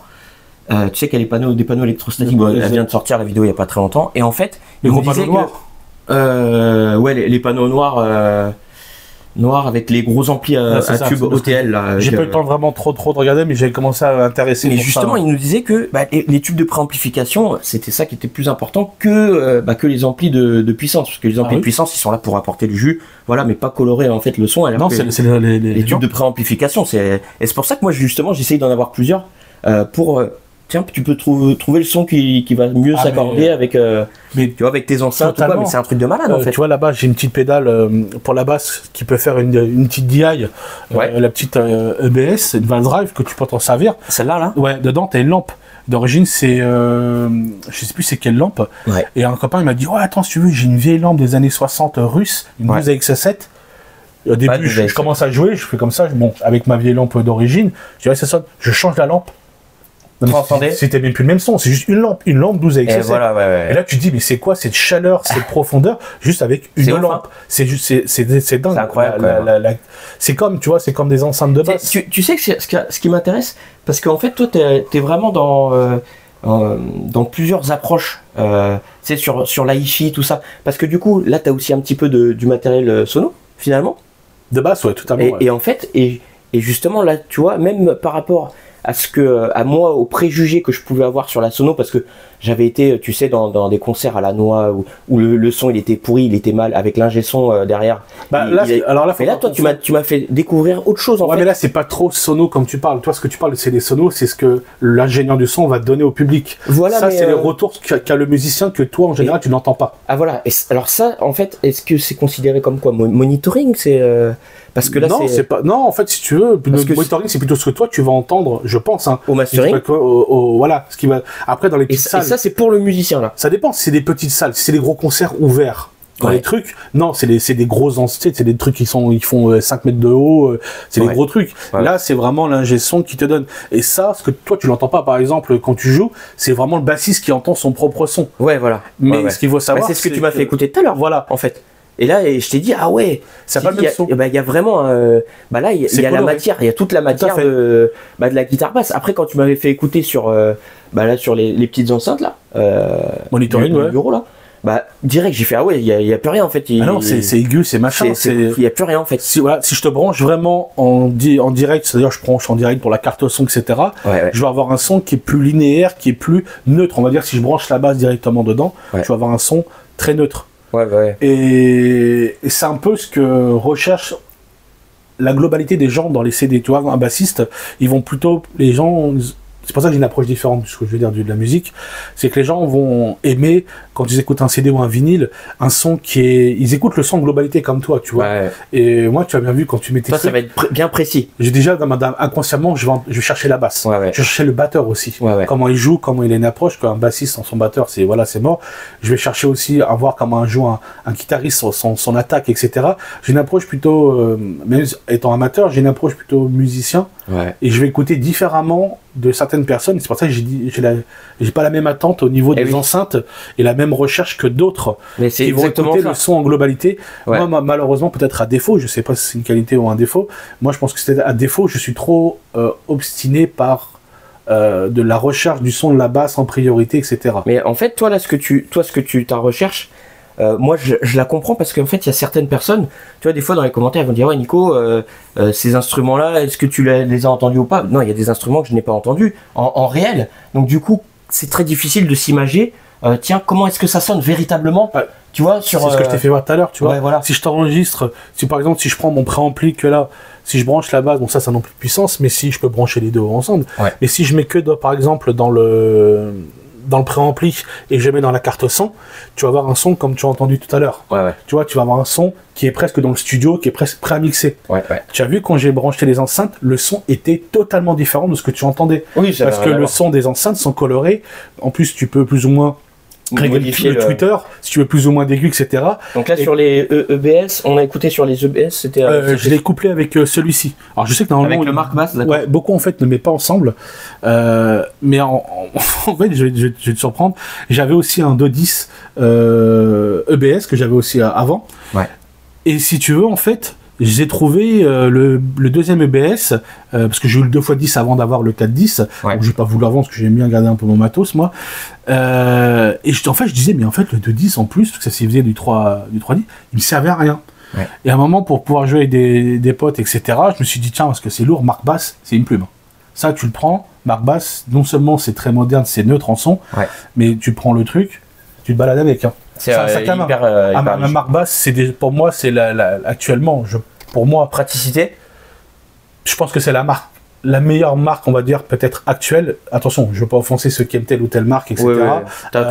Tu sais qu'il y a des panneaux électrostatiques. Elle vient de sortir la vidéo il n'y a pas très longtemps. Et en fait, les gros panneaux noirs. Ouais, les panneaux noirs avec les gros amplis à tube OTL. J'ai pas eu le temps vraiment trop de regarder, mais j'avais commencé à m'intéresser. Mais justement, il nous disait que les tubes de préamplification, c'était ça qui était plus important que les amplis de puissance, parce que les amplis de puissance, ils sont là pour apporter du jus, voilà, mais pas colorer en fait le son. Non, c'est les tubes de préamplification. Et c'est pour ça que moi, justement, j'essaye d'en avoir plusieurs. pour tiens, tu peux trouver le son qui va mieux s'accorder avec, tu vois, avec tes enceintes ou quoi, mais c'est un truc de malade en fait. Tu vois là-bas, j'ai une petite pédale pour la basse qui peut faire une petite DI, la petite EBS, une Van Drive que tu peux t'en servir. Celle-là, là. Ouais, dedans, t'as une lampe. D'origine, c'est, je sais plus c'est quelle lampe. Ouais. Et un copain, il m'a dit, ouais, attends, si tu veux, j'ai une vieille lampe des années 60 russe, une 12 AX7. Au début, je commence à jouer, je fais comme ça, bon, avec ma vieille lampe d'origine, je dis, ouais, ça sonne, je change la lampe. C'était même plus le même son, c'est juste une lampe 12 AX7. Et voilà, Et là, tu te dis, mais c'est quoi cette chaleur, cette profondeur, juste avec une lampe. C'est juste, c'est dingue. C'est incroyable. C'est comme, tu vois, c'est comme des enceintes de basse. Tu sais que ce qui m'intéresse, parce qu'en fait, toi, t'es vraiment dans plusieurs approches, c'est sur la hi-fi, tout ça. Parce que du coup, là, t'as aussi un petit peu du matériel sono, finalement. De basse, ouais, totalement. Et en fait, et justement, là, tu vois, même par rapport à moi, aux préjugés que je pouvais avoir sur la sono, parce que j'avais été, tu sais, dans des concerts à la noix où le son il était pourri, il était mal, avec l'ingé son derrière. Alors là, mais là, toi, tu m'as fait découvrir autre chose en fait. Mais là, c'est pas trop sono comme tu parles. Toi, ce que tu parles, c'est des sonos, c'est ce que l'ingénieur du son va donner au public. Voilà. Ça, c'est les retours qu'a le musicien que toi, en général, tu n'entends pas. Ah voilà. Alors ça, en fait, est-ce que c'est considéré comme quoi monitoring? C'est parce que là, non, c'est pas. Non, en fait, si tu veux, le monitoring, c'est plutôt ce que toi, tu vas entendre, je pense. Hein, au mastering. Voilà, ce qui va. Après, dans les petites salles. Et ça, c'est pour le musicien là. Ça dépend. Si c'est des petites salles, si c'est des gros concerts ouverts. Dans les trucs, non, c'est des grosses entités, c'est des trucs ils font 5 mètres de haut, c'est des gros trucs. Ouais. Là, c'est vraiment l'ingé son qui te donne. Et ça, ce que toi, tu l'entends pas, par exemple, quand tu joues, c'est vraiment le bassiste qui entend son propre son. Ouais, voilà. Mais ce qu'il faut savoir, c'est ce que tu m'as fait écouter tout à l'heure. Voilà, en fait. Et là, je t'ai dit, ah ouais, c'est pas le même son. Il y a vraiment, là, il y a la matière, il y a toute la matière de la guitare basse. Après, quand tu m'avais fait écouter sur les petites enceintes là, monitoring, du bureau là. Direct, j'ai fait, ah ouais, il y a plus rien en fait. Ah non, c'est aigu, c'est machin. Il y a plus rien en fait. Si je te branche vraiment en direct, c'est-à-dire je branche en direct pour la carte son, etc. Je vais avoir un son qui est plus linéaire, qui est plus neutre. On va dire si je branche la basse directement dedans, je vais avoir un son très neutre. Et c'est un peu ce que recherche la globalité des gens dans les CD. Tu vois, un bassiste, les gens. C'est pour ça que j'ai une approche différente de ce que je veux dire de la musique. C'est que les gens vont aimer, quand ils écoutent un CD ou un vinyle, un son ils écoutent le son en globalité comme toi, tu vois. Ouais. Et moi, tu as bien vu quand tu mettais ça va être bien précis. J'ai déjà, inconsciemment, je vais chercher la basse. Je vais chercher le batteur aussi. Comment il joue, comment il a une approche. Quand un bassiste sans son batteur, c'est mort. Je vais chercher aussi à voir comment joue un guitariste, son attaque, etc. J'ai une approche plutôt, même étant amateur, j'ai une approche plutôt musicien. Et je vais écouter différemment de certaines personnes. C'est pour ça que j'ai pas la même attente au niveau des enceintes et la même recherche que d'autres qui vont écouter le son en globalité. Moi, malheureusement, peut-être à défaut, je sais pas si c'est une qualité ou un défaut. Moi, je pense que c'est à défaut. Je suis trop obstiné par de la recherche du son de la basse en priorité, etc. Mais en fait, toi, ta recherche. Moi je la comprends parce qu'en fait il y a certaines personnes, tu vois, des fois dans les commentaires elles vont dire ouais Nico, ces instruments là, est-ce que tu les as entendus ou pas? Non, il y a des instruments que je n'ai pas entendus en réel, donc du coup c'est très difficile de s'imager tiens, comment est-ce que ça sonne véritablement, tu vois, c'est ce que je t'ai fait voir tout à l'heure, tu vois. Voilà. Si je t'enregistre, par exemple si je prends mon préampli que là, si je branche la basse, bon ça n'a plus de puissance, mais si je peux brancher les deux ensemble, mais si je mets que par exemple dans le préampli et je mets dans la carte son, tu vas avoir un son comme tu as entendu tout à l'heure. Tu vois, tu vas avoir un son qui est presque dans le studio, qui est presque prêt à mixer. Tu as vu, quand j'ai branché les enceintes, le son était totalement différent de ce que tu entendais. Parce que le son des enceintes sont colorés. En plus, tu peux plus ou moins modifier le Twitter, si tu veux plus ou moins d'aigu, etc. Donc là, sur les EBS, on a écouté sur les EBS, c'était... je l'ai couplé avec celui-ci. Alors je sais que normalement... Avec le Mark Bass, d'accord. Ouais, beaucoup en fait ne met pas ensemble. Mais en fait, je vais te surprendre. J'avais aussi un 2.10 EBS que j'avais aussi avant. Et si tu veux, en fait... J'ai trouvé le deuxième EBS, parce que j'ai eu le 2x10 avant d'avoir le 4.10, donc j'ai pas voulu avant parce que j'aime bien garder un peu mon matos, moi. Et je disais, mais en fait, le 2.10 en plus, parce que ça s'y faisait du 3.10, il me servait à rien. Et à un moment, pour pouvoir jouer avec des potes, etc., je me suis dit, tiens, parce que c'est lourd, Mark Bass, c'est une plume. Ça, tu le prends, Mark Bass, non seulement c'est très moderne, c'est neutre en son, mais tu prends le truc, tu te balades avec. C'est un sac à main. Mark Bass, pour moi, c'est actuellement, pour moi, praticité. Je pense que c'est la marque la meilleure marque, on va dire, peut-être actuelle. Attention, je veux pas offenser ceux qui aiment telle ou telle marque, etc. T'as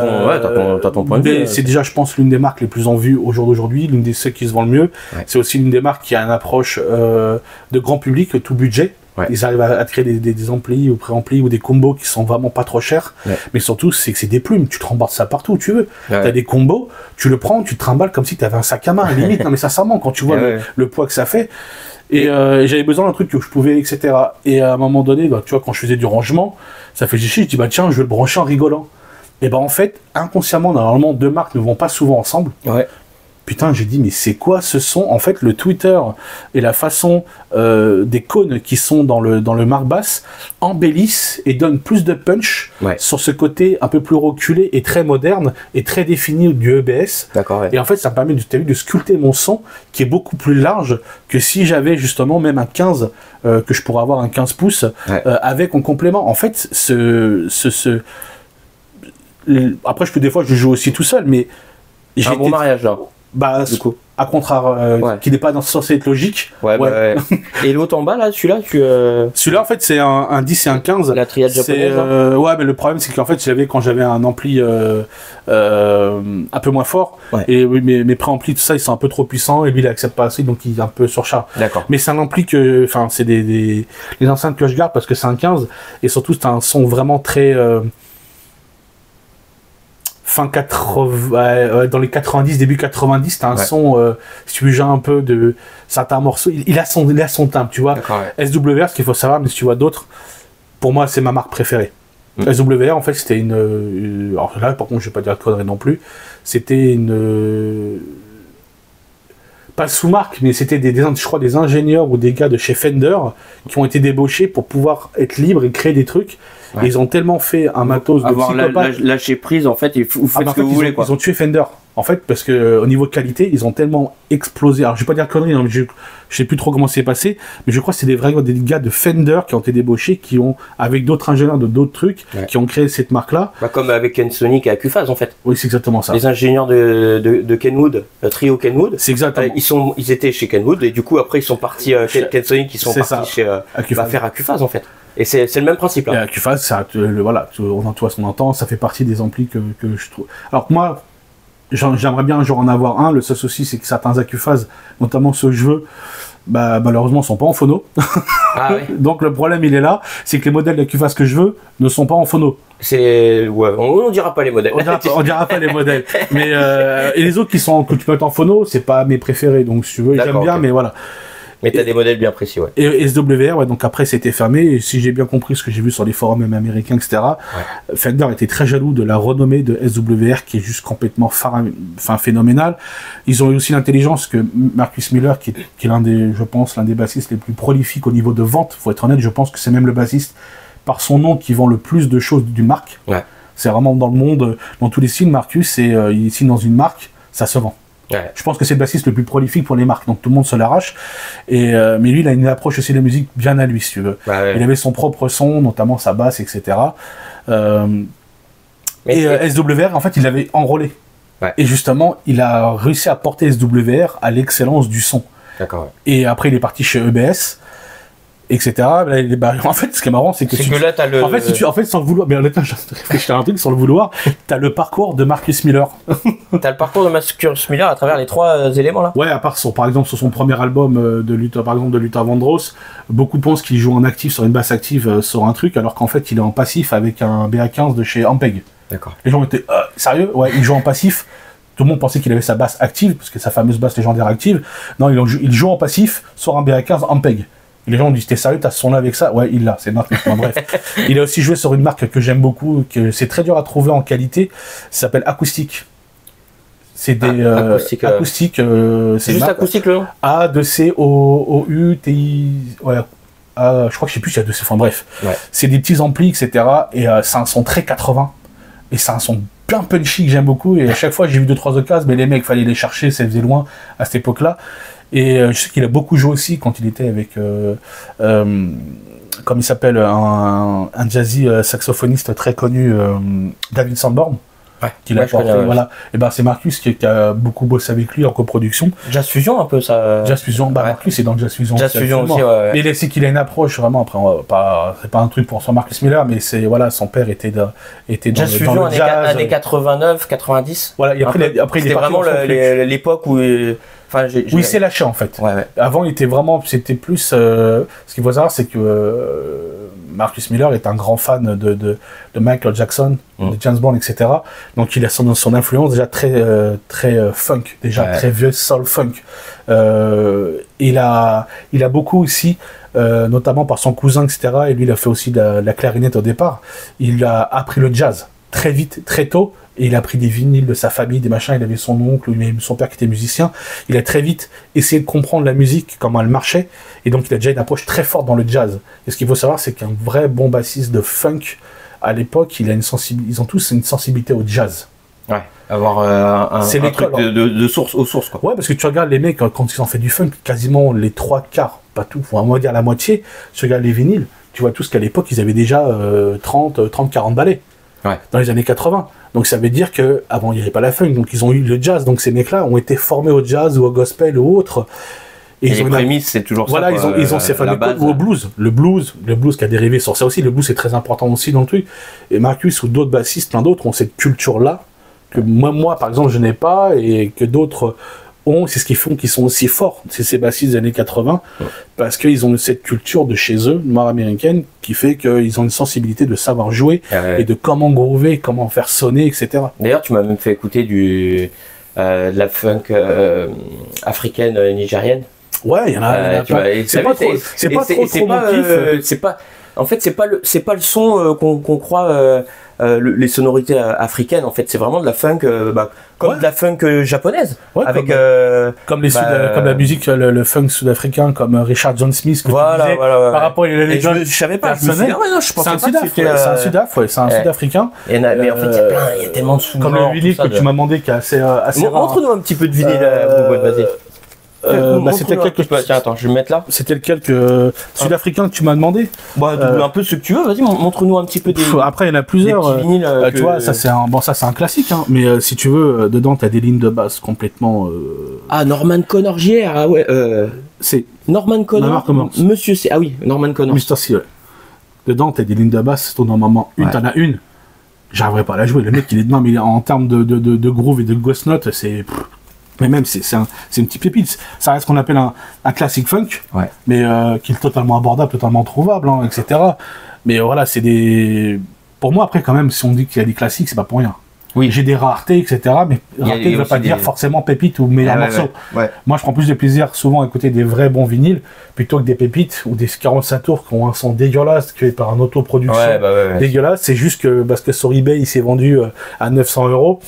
ton point de vue. C'est déjà, je pense, l'une des marques les plus en vue au jour d'aujourd'hui, l'une des ceux qui se vend le mieux. Ouais. C'est aussi l'une des marques qui a une approche de grand public, tout budget. Ouais. Ils arrivent à créer des amplis ou pré-amplis ou des combos qui sont vraiment pas trop chers. Ouais. Mais surtout, c'est que c'est des plumes. Tu te rembardes ça partout où tu veux. Ouais. T'as des combos, tu le prends, tu te trimbales comme si t'avais un sac à main. Limite, non mais sincèrement, quand tu vois le poids que ça fait. Et j'avais besoin d'un truc que je pouvais, etc. Et à un moment donné, bah, tu vois, quand je faisais du rangement, ça fait chier, je dis, bah tiens, je vais le brancher en rigolant. Et bah en fait, inconsciemment, normalement, deux marques ne vont pas souvent ensemble. Ouais. Putain, j'ai dit, mais c'est quoi ce son? En fait, le Twitter et la façon des cônes qui sont dans le marque basse embellissent et donnent plus de punch sur ce côté un peu plus reculé et très moderne et très défini du EBS. D'accord. Ouais. Et en fait, ça me permet de sculpter mon son qui est beaucoup plus large que si j'avais justement même un 15, que je pourrais avoir un 15 pouces avec en complément. En fait, après, des fois, je joue aussi tout seul, mais j'ai un bon mariage là. Bah, du coup. À contraire, qui n'est pas censé être logique. Ouais. Et l'autre en bas, là, celui-là, Celui-là, en fait, c'est un 10 et un 15. La triade japonaise. Ouais, mais le problème, c'est qu'en fait, je l'avais quand j'avais un ampli un peu moins fort. Ouais. Et mes préamplis, tout ça, ils sont un peu trop puissants. Et lui, il accepte pas assez, donc il est un peu surchargé. D'accord. Mais c'est un ampli que. Enfin, c'est les enceintes que je garde parce que c'est un 15. Et surtout, c'est un son vraiment très. Fin 80, dans les 90, début 90, t'as un son, si tu veux, genre un peu de certains morceaux, il a son timbre, tu vois. SWR, ce qu'il faut savoir, mais si tu vois d'autres, pour moi, c'est ma marque préférée. SWR, en fait, c'était une alors là, par contre, je vais pas dire de conneries non plus, c'était une pas sous-marque, mais c'était je crois des ingénieurs ou des gars de chez Fender qui ont été débauchés pour pouvoir être libres et créer des trucs. Ouais. Et ils ont tellement fait un matos de psychopathe. Lâcher prise, en fait, vous faites ce que vous voulez. Ils ont tué Fender. En fait, parce que au niveau de qualité, ils ont tellement explosé. Alors, je vais pas dire conneries, hein, je sais plus trop comment c'est passé, mais je crois que c'est des gars de Fender qui ont été débauchés, qui ont, avec d'autres ingénieurs de d'autres trucs, qui ont créé cette marque-là. Bah, comme avec Ensoniq et Accuphase, en fait. Oui, c'est exactement ça. Les ingénieurs de Kenwood, trio Kenwood. C'est exactement. Ils étaient chez Kenwood et du coup, après, ils sont partis chez Ensoniq, ils sont partis chez faire Accuphase, en fait. Et c'est le même principe là. Et Accuphase, ça, voilà, on entend, ça fait partie des amplis que je trouve. Alors que moi, j'aimerais bien un jour en avoir un. Le seul souci, c'est que certains Accuphase, notamment ceux que je veux, bah, malheureusement, sont pas en phono. Ah, oui. Donc le problème, il est là, c'est que les modèles d'Accuphase que je veux ne sont pas en phono. On dira pas les modèles. On dira pas les modèles. Mais et les autres que tu peux mettre en phono, c'est pas mes préférés. Donc si tu veux, j'aime bien, mais voilà. Mais t'as des modèles bien précis, ouais. Et SWR, donc après c'était fermé, et si j'ai bien compris ce que j'ai vu sur les forums même américains, etc., Fender était très jaloux de la renommée de SWR, qui est juste complètement phénoménale. Ils ont eu aussi l'intelligence que Marcus Miller, qui est l'un des bassistes les plus prolifiques au niveau de vente, faut être honnête, je pense que c'est même le bassiste, par son nom, qui vend le plus de choses d'une marque. Ouais. C'est vraiment dans le monde, dans tous les signes, Marcus, il signe dans une marque, ça se vend. Ouais. Je pense que c'est le bassiste le plus prolifique pour les marques, donc tout le monde se l'arrache. Mais lui, il a une approche aussi de la musique bien à lui, si tu veux. Ouais. Il avait son propre son, notamment sa basse, etc. SWR, en fait, il l'avait enrôlé. Ouais. Et justement, il a réussi à porter SWR à l'excellence du son. D'accord. Ouais. Et après, il est parti chez EBS, etc. En fait, ce qui est marrant, c'est que là, t'as le. En fait, sans le vouloir, mais honnêtement, je réfléchis à un truc, sans le vouloir, t'as le parcours de Marcus Miller. T'as le parcours de Marcus Miller à travers les trois éléments là. Ouais, à part par exemple sur son premier album de Luther Vandross, beaucoup pensent qu'il joue en actif sur une basse active sur un truc, alors qu'en fait, il est en passif avec un BA15 de chez Ampeg. D'accord. Les gens étaient sérieux, ouais, il joue en passif. Tout le monde pensait qu'il avait sa basse active, parce que sa fameuse basse légendaire active. Non, il joue en passif sur un BA15 Ampeg. Et les gens ont dit, t'es sérieux, t'as ce son là avec ça? Ouais, il l'a, c'est marque. Bref. Il a aussi joué sur une marque que j'aime beaucoup, que c'est très dur à trouver en qualité, ça s'appelle Acoustic. C'est des acoustiques. C'est juste acoustique le nom? A-2-C-O-U-T-I. Ouais. Je crois que je sais plus s'il y a 2 C. Enfin bref. Ouais. C'est des petits amplis, etc. Et c'est un son très 80. Et c'est un son bien punchy que j'aime beaucoup. Et à chaque fois, j'ai vu 2-3 occasions, mais les mecs, fallait les chercher, ça faisait loin à cette époque-là. Et je sais qu'il a beaucoup joué aussi quand il était avec, comme il s'appelle, un jazzy saxophoniste très connu, David Sanborn. qu'il a porté, voilà. Et ben c'est Marcus qui a beaucoup bossé avec lui en coproduction. Jazz Fusion un peu ça. Jazz Fusion, Marcus est dans Jazz Fusion. Jazz Fusion aussi, ouais. Mais c'est qu'il a une approche vraiment, après c'est pas un truc pour son Marcus Miller, mais c'est voilà, son père était dans Jazz Fusion dans le jazz, années 89, 90. Voilà, et après il est vraiment l'époque où où il s'est lâché en fait. Ouais. Avant, c'était plus. Ce qu'il faut savoir, c'est que Marcus Miller est un grand fan de Michael Jackson, de James Bond, etc. Donc, il a son influence déjà très funk, très vieux soul funk. Il a beaucoup aussi, notamment par son cousin, etc. Et lui, il a fait aussi de la clarinette au départ. Il a appris le jazz très vite, très tôt. Et il a pris des vinyles de sa famille, des machins, il avait son oncle, son père qui était musicien. Il a très vite essayé de comprendre la musique, comment elle marchait, et donc il a déjà une approche très forte dans le jazz. Et ce qu'il faut savoir, c'est qu'un vrai bon bassiste de funk, à l'époque, ils ont tous une sensibilité au jazz. Ouais, avoir un truc de source aux sources, quoi. Ouais, parce que tu regardes les mecs, quand ils ont fait du funk, quasiment les 3/4, pas tout, on va dire la moitié, tu regardes les vinyles, tu vois tous qu'à l'époque, ils avaient déjà 30-40 ballets. Ouais. Dans les années 80. Donc ça veut dire que avant il n'y avait pas la funk, donc ils ont eu le jazz. Donc ces mecs-là ont été formés au jazz ou au gospel ou autre. Et les prémices, c'est toujours ça. Voilà, ils ont ces fameux codes, ou au blues. Le blues qui a dérivé sur ça aussi. Le blues est très important aussi dans le truc. Et Marcus ou d'autres bassistes, plein d'autres ont cette culture-là que moi par exemple je n'ai pas et que d'autres ont. C'est ce qu'ils font, qu'ils sont aussi forts. C'est ces bassistes des années 80 parce qu'ils ont cette culture de chez eux, noire américaine, qui fait qu'ils ont une sensibilité de savoir jouer et de comment groover, comment faire sonner, etc. D'ailleurs, tu m'as même fait écouter de la funk africaine nigérienne. Ouais, il y en a. C'est pas trop mon kiff. En fait, c'est pas le son qu'on croit. Les sonorités africaines, en fait, c'est vraiment de la funk, comme de la funk japonaise, avec comme la musique, le funk sud-africain, comme Richard John Smith. Voilà. Par rapport à je savais pas. Je me suis dit, je pensais c'est un Sud-Africain. Mais en fait, il y a tellement de sous. Comme le vinyle que tu m'as demandé, qui est assez rare. Montre-nous un petit peu de vinyle, vas-y. C'était lequel que tiens, attends, je vais me mettre là. C'était lequel que sud-africain que tu m'as demandé? Un peu ce que tu veux, vas-y, montre-nous un petit peu des. Après, il y en a plusieurs. Tu vois, ça c'est un classique, hein, mais si tu veux, dedans t'as des lignes de basse complètement. Ah, Norman Connor Jr. Ah ouais. C'est Norman Connor. Monsieur C. Ah oui, Norman Connor. Mr. C. Ouais. Dedans t'as des lignes de basse. Normalement t'en as une. J'arriverai pas à la jouer. Le mec il est dedans, mais en termes de groove et de ghost note, c'est. Mais même, c'est une petite pépite. Ça reste ce qu'on appelle un classique funk, mais qui est totalement abordable, totalement trouvable, hein, etc. Mais voilà, c'est des... Pour moi, après, quand même, si on dit qu'il y a des classiques, c'est pas pour rien. Oui. J'ai des raretés, etc. Mais rareté ne veut pas dire forcément pépite ou meilleur morceau. Moi, je prends plus de plaisir souvent à écouter des vrais bons vinyles plutôt que des pépites ou des 45 tours qui ont un son dégueulasse créé par un autoproduction dégueulasse. C'est juste que parce que sur eBay, il s'est vendu à 900 €.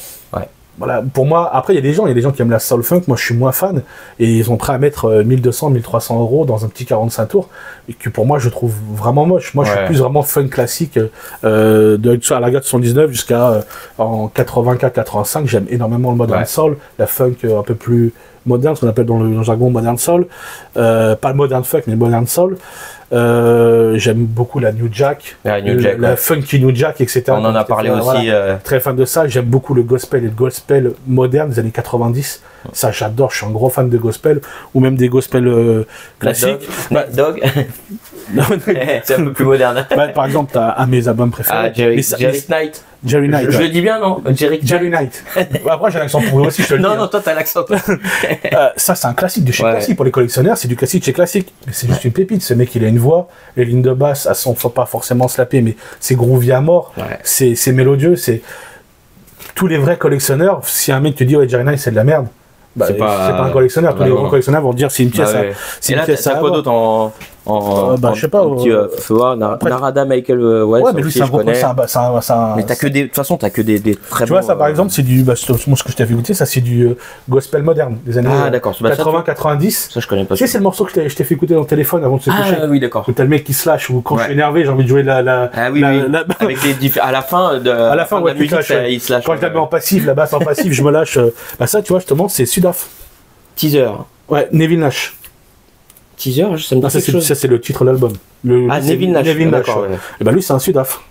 Voilà, pour moi, après il y a des gens qui aiment la soul funk, moi je suis moins fan, et ils sont prêts à mettre 1200, 1300 € dans un petit 45 tours, et que pour moi je trouve vraiment moche. Moi je suis plus vraiment funk classique, à la gare de 79 jusqu'à en 84-85, j'aime énormément le modern soul, la funk un peu plus moderne, ce qu'on appelle dans le jargon modern soul, pas le modern funk mais le modern soul. J'aime beaucoup la New Jack, la funky New Jack, etc. On en a parlé aussi. Très fan de ça. J'aime beaucoup le gospel et le gospel moderne des années 90. Ça, j'adore. Je suis un gros fan de gospel ou même des gospels classiques. Dog. C'est un peu plus moderne. Par exemple, t'as un de mes albums préférés. Jerry Knight. Jerry Knight. Je le dis bien, non? Jerry Knight. Après, j'ai l'accent pour eux aussi, je te le dis. Non, toi, t'as l'accent. Ça, c'est un classique de chez classique. Pour les collectionneurs, c'est du classique chez classique. Mais c'est juste une pépite. Ce mec, il a une voix, les lignes de basse, elles sont pas forcément slapées, mais c'est groovy à mort. C'est mélodieux. C'est tous les vrais collectionneurs. Si un mec te dit, Jerry Knight, c'est de la merde. C'est pas un collectionneur. Tous les gros collectionneurs vont te dire c'est une pièce. C'est une pièce à quoi d'autre je sais pas. Narada Michael mais lui c'est un gros. Mais t'as que des. De toute façon, t'as que des très. Tu vois, ça par exemple, c'est du. Moi, ce que je t'ai fait écouter, ça c'est du gospel moderne des années 80-90. Ça, je connais pas. Tu sais, c'est le morceau que je t'ai fait écouter dans le téléphone avant de se coucher. Ah oui, d'accord. Où t'as le mec qui se lâche, ou quand je suis énervé, j'ai envie de jouer avec des à la fin de la musique, il se lâche. Quand je la mets en passif, la basse en passif, je me lâche. Ça, tu vois, justement, c'est Sudaf. Teaser. Ouais, Neville Nash. Teaser, ça me dit quelque chose. Ça, c'est le titre de l'album. Neville Nash. Neville Nash. Et lui, c'est un Sudaf.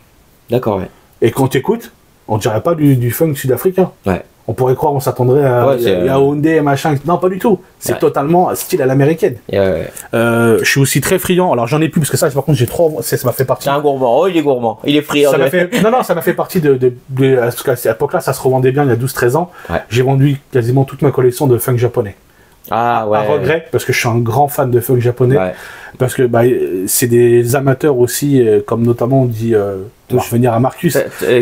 D'accord, ouais. Et quand tu écoutes, on dirait pas du funk sud-africain. Ouais. On pourrait croire, on s'attendrait à Yaoundé, machin. Non, pas du tout. C'est totalement style à l'américaine. Je suis aussi très friand. Alors, j'en ai plus, parce que ça, par contre, ça m'a fait partie. C'est un gourmand. Oh, il est gourmand. Il est friand. Non, ça m'a fait partie parce qu'à cette époque-là, ça se revendait bien il y a 12-13 ans. Ouais. J'ai vendu quasiment toute ma collection de funk japonais. Ah ouais. À regret, parce que je suis un grand fan de funk japonais. Ouais. Parce que c'est des amateurs aussi, comme notamment on dit, je vais venir à Marcus.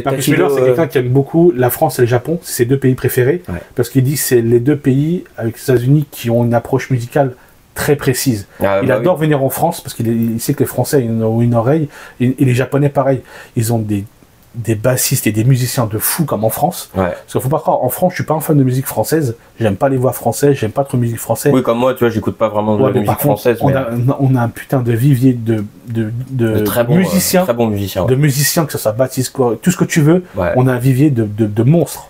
Marcus Miller, c'est quelqu'un qui aime beaucoup la France et le Japon, c'est ses deux pays préférés. Ouais. Parce qu'il dit que c'est les deux pays avec les États-Unis qui ont une approche musicale très précise. Il adore venir en France parce qu'il sait que les Français ont une oreille, et les Japonais pareil. Ils ont des bassistes et des musiciens de fous comme en France. Ouais. Parce qu'il faut pas croire, en France, je suis pas un fan de musique française. J'aime pas les voix françaises, j'aime pas trop la musique française. Oui, comme moi, tu vois, j'écoute pas vraiment de musique française. On a un putain de vivier de très bons musiciens. Très bons musiciens. De musiciens, que ce soit Baptiste, tout ce que tu veux. Ouais. On a un vivier de monstres.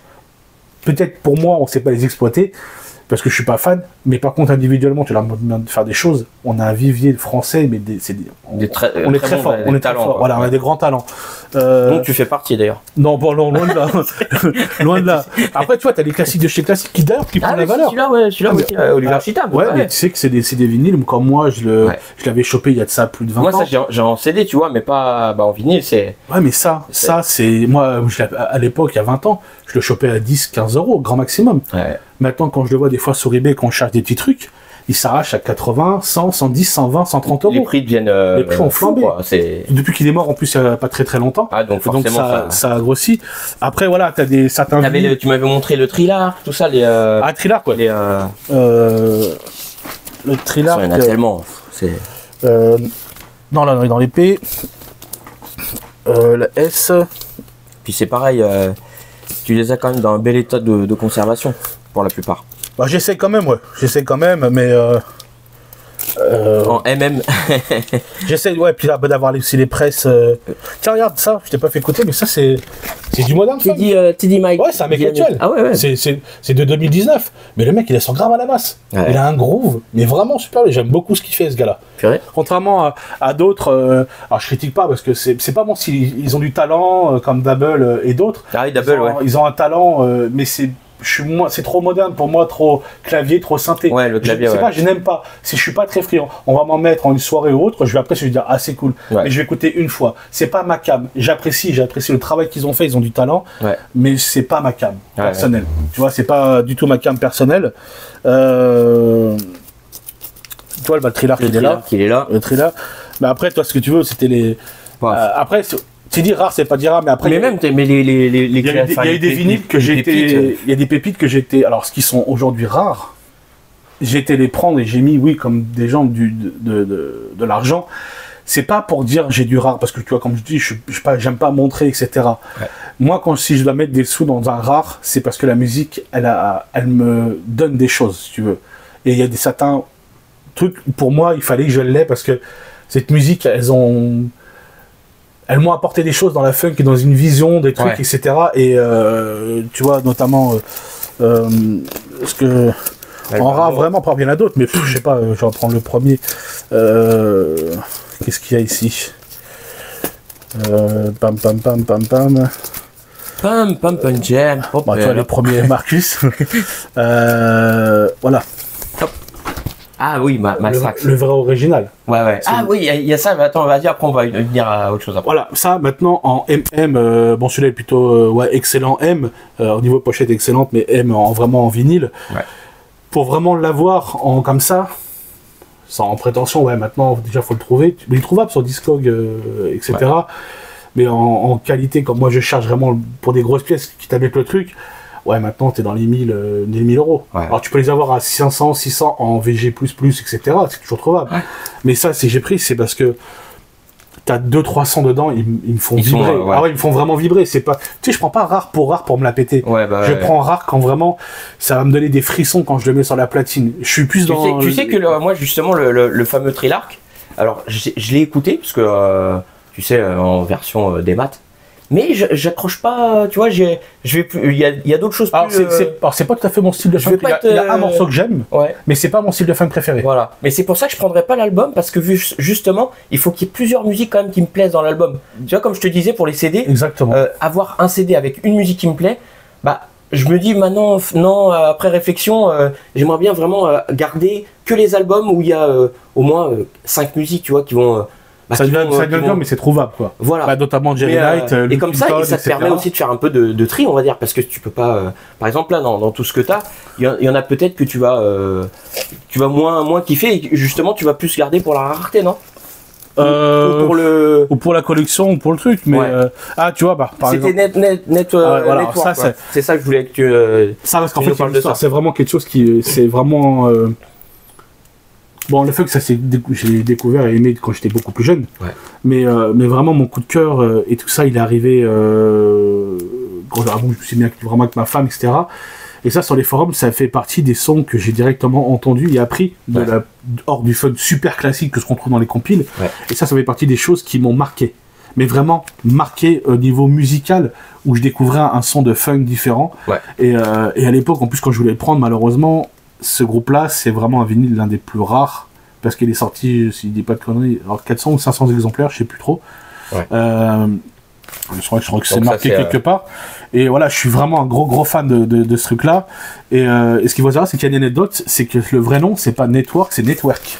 Peut-être pour moi, on sait pas les exploiter. Parce que je suis pas fan, mais par contre individuellement, tu leur demandes de faire des choses. On a un vivier français, mais on est très fort. On est très fort. Voilà, on a des grands talents. Donc tu fais partie d'ailleurs. Non, bon, loin de là. Loin de là. Après, tu vois, t'as les classiques de chez classiques qui d'ailleurs prennent la valeur. Celui-là, Oliver Chitam. Ouais, mais tu sais que c'est des vinyles. Comme moi, je l'avais chopé il y a de ça plus de 20 ans. Moi, ça, j'ai en CD, tu vois, mais pas en vinyle. C'est. Ouais, mais ça, c'est moi, à l'époque, il y a 20 ans, je le chopais à 10-15 euros, grand maximum. Ouais. Maintenant, quand je le vois des fois sur eBay, quand on cherche des petits trucs, ils s'arrachent à 80, 100, 110, 120, 130 euros. Les prix deviennent. Les prix ont flambé. Depuis qu'il est mort, en plus, il n'y a pas très très longtemps. Ah, donc forcément. Ça a grossi. Après, voilà, tu as certains. Tu m'avais montré le Trilar, tout ça. Trilar, quoi. Le Trilar. Il y en a tellement. Non, là, on est dans l'épée. La S. Puis c'est pareil, tu les as quand même dans un bel état de conservation. Pour la plupart. Bah, j'essaie quand même, mais. En MM. J'essaie, puis là, d'avoir aussi les presses. Tiens, regarde ça, je t'ai pas fait écouter, mais ça, c'est du moderne. Teddy Mike. Ouais, c'est un mec actuel. Ah ouais. C'est de 2019. Mais le mec, il est son grave à la masse. Ouais. Il a un groove, mais vraiment super. J'aime beaucoup ce qu'il fait, ce gars-là. Contrairement à d'autres, alors je critique pas parce que c'est pas bon s'ils ont du talent comme Double et d'autres. Ah oui, Double, ils ont un talent, mais c'est trop moderne pour moi, trop clavier, trop synthé. Ouais, le clavier, je n'aime pas. Si je suis pas très friand, on va m'en mettre en une soirée ou autre, je vais dire ah c'est cool. Ouais. Mais je vais écouter une fois. C'est pas ma cam. J'apprécie le travail qu'ils ont fait, ils ont du talent. Ouais. Mais c'est pas ma cam personnelle. Tu vois, c'est pas du tout ma cam personnelle. Tu vois le Trilar qui est là. Le Trilar. Mais après, toi, ce que tu veux, c'était les. Après. Tu dis rare, c'est pas dire rare, mais après. Mais il y a eu des vinyles que j'ai été. Il y a des pépites que j'ai été. Alors, ce qui sont aujourd'hui rares, j'ai été les prendre et j'ai mis, comme des gens de l'argent. C'est pas pour dire j'ai du rare, parce que tu vois, comme je dis, j'aime pas montrer, etc. Ouais. Moi, si je dois mettre des sous dans un rare, c'est parce que la musique, elle me donne des choses, si tu veux. Et il y a certains trucs, pour moi, il fallait que je l'aie parce que cette musique, elles m'ont apporté des choses dans la funk et dans une vision, des trucs, etc. Et tu vois, notamment, ce que. En rare, vraiment, il y en a d'autres, mais je sais pas, je vais prendre le premier. Qu'est-ce qu'il y a ici? Pam, pam, pam, pam, pam. Pam, pam, pam, jam. Tu vois, le premier Marcus. Voilà. Ah oui, Max. Le vrai original. Ouais. Ah oui, il y a ça, mais attends, vas-y, après on va venir à autre chose après. Voilà, ça maintenant en MM, bon celui-là est plutôt excellent M, au niveau pochette excellente, mais M vraiment en vinyle. Ouais. Pour vraiment l'avoir comme ça, sans prétention, maintenant déjà faut le trouver. Il est trouvable sur Discog, etc. Ouais. Mais en qualité, comme moi je cherche vraiment pour des grosses pièces qui t'habituent le truc. Ouais, maintenant, t'es dans les 1000 euros. Ouais. Alors, tu peux les avoir à 500, 600 en VG++, etc. C'est toujours trouvable. Ouais. Mais ça, si j'ai pris, c'est parce que t'as 200-300 dedans, ils me font vibrer. Ah ouais, ils me font vraiment vibrer. C'est pas, tu sais, je prends pas rare pour me la péter. Je prends rare quand vraiment, ça va me donner des frissons quand je le mets sur la platine. Je suis plus dans. Tu sais que moi, justement, le fameux Trilark, alors, je l'ai écouté, parce que, tu sais, en version des maths. mais j'accroche pas, tu vois, je vais plus, il y a d'autres choses alors, plus... alors c'est pas tout à fait mon style de funk, il y a un morceau que j'aime, ouais. mais c'est pas mon style de funk préféré. Voilà, mais c'est pour ça que je prendrais pas l'album, parce que justement, il faut qu'il y ait plusieurs musiques quand même qui me plaisent dans l'album. Tu vois, comme je te disais pour les CD, exactement. Avoir un CD avec une musique qui me plaît, bah je me dis maintenant, non, après réflexion, j'aimerais bien vraiment garder que les albums où il y a au moins 5 musiques, tu vois, qui vont... ça devient dur, mais c'est trouvable, quoi. Voilà. Bah, notamment Jerry Knight, et comme ça, et ça te permet aussi de faire un peu de tri, on va dire, parce que tu peux pas... par exemple, là, dans tout ce que tu as, il y en a peut-être que tu vas moins kiffer, et justement, tu vas plus garder pour la rareté, non? Ou pour la collection ou pour le truc, mais ouais. Tu vois, par exemple, c'était voilà, Network, ça, c'est ça que je voulais que tu ça, parce qu'en tu nous fait parles de ça. c'est vraiment quelque chose qui c'est vraiment bon, le fait que ça j'ai découvert et aimé quand j'étais beaucoup plus jeune, ouais. mais vraiment mon coup de cœur et tout ça, il est arrivé quand je me suis mis vraiment avec ma femme, etc. Et ça, sur les forums, ça fait partie des sons que j'ai directement entendus et appris hors du funk super classique que ce qu'on trouve dans les compiles. Ouais. Et ça fait partie des choses qui m'ont marqué. Mais vraiment marqué au niveau musical, où je découvrais un son de funk différent. Ouais. Et à l'époque, en plus, quand je voulais le prendre, malheureusement, ce groupe-là, c'est vraiment un vinyle l'un des plus rares, parce qu'il est sorti, si je dis pas de conneries, alors 400 ou 500 exemplaires, je sais plus trop. Ouais. Je crois que c'est marqué quelque part. Et voilà, je suis vraiment un gros fan de ce truc-là. Et ce qu'il faut savoir, c'est qu'il y a une anecdote, c'est que le vrai nom, c'est pas Network, c'est Network.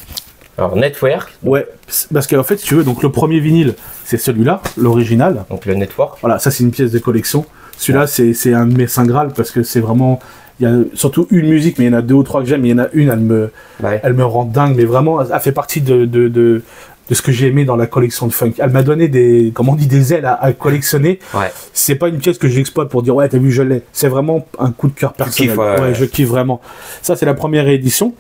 Alors, Network. Ouais, parce qu'en fait, si tu veux, donc le premier vinyle, c'est celui-là, l'original. Donc le Network. Voilà, ça c'est une pièce de collection. Celui-là, c'est un de mes saint graal, parce que c'est vraiment... Il y a surtout une musique, mais il y en a 2 ou 3 que j'aime. Il y en a une, elle me rend dingue, mais vraiment, elle fait partie de ce que j'ai aimé dans la collection de funk. Elle m'a donné des ailes à collectionner. Ouais. C'est pas une pièce que j'exploite pour dire ouais, t'as vu, je l'ai. C'est vraiment un coup de cœur personnel. Ouais, je kiffe vraiment. Ça, c'est la première réédition.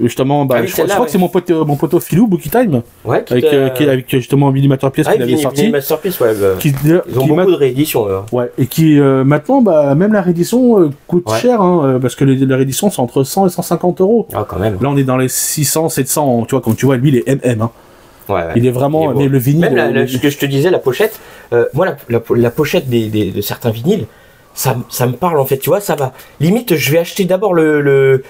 Justement, je crois que c'est mon poteau Philou, Bookie Time, avec justement Vinny Masterpiece qu'il avait sorti. Masterpiece, ouais, ils ont beaucoup de rééditions. Ouais, et qui maintenant, même la réédition coûte cher, hein, parce que les rééditions sont entre 100 et 150 euros. Ah, quand même. Là, on est dans les 600, 700, tu vois, comme tu vois, lui, il est MM. Hein. Ouais. Il est vraiment, mais le vinyle. Même ce que je te disais, la pochette, moi, la pochette de certains vinyles, ça me parle en fait, tu vois, ça va. Limite, je vais acheter d'abord même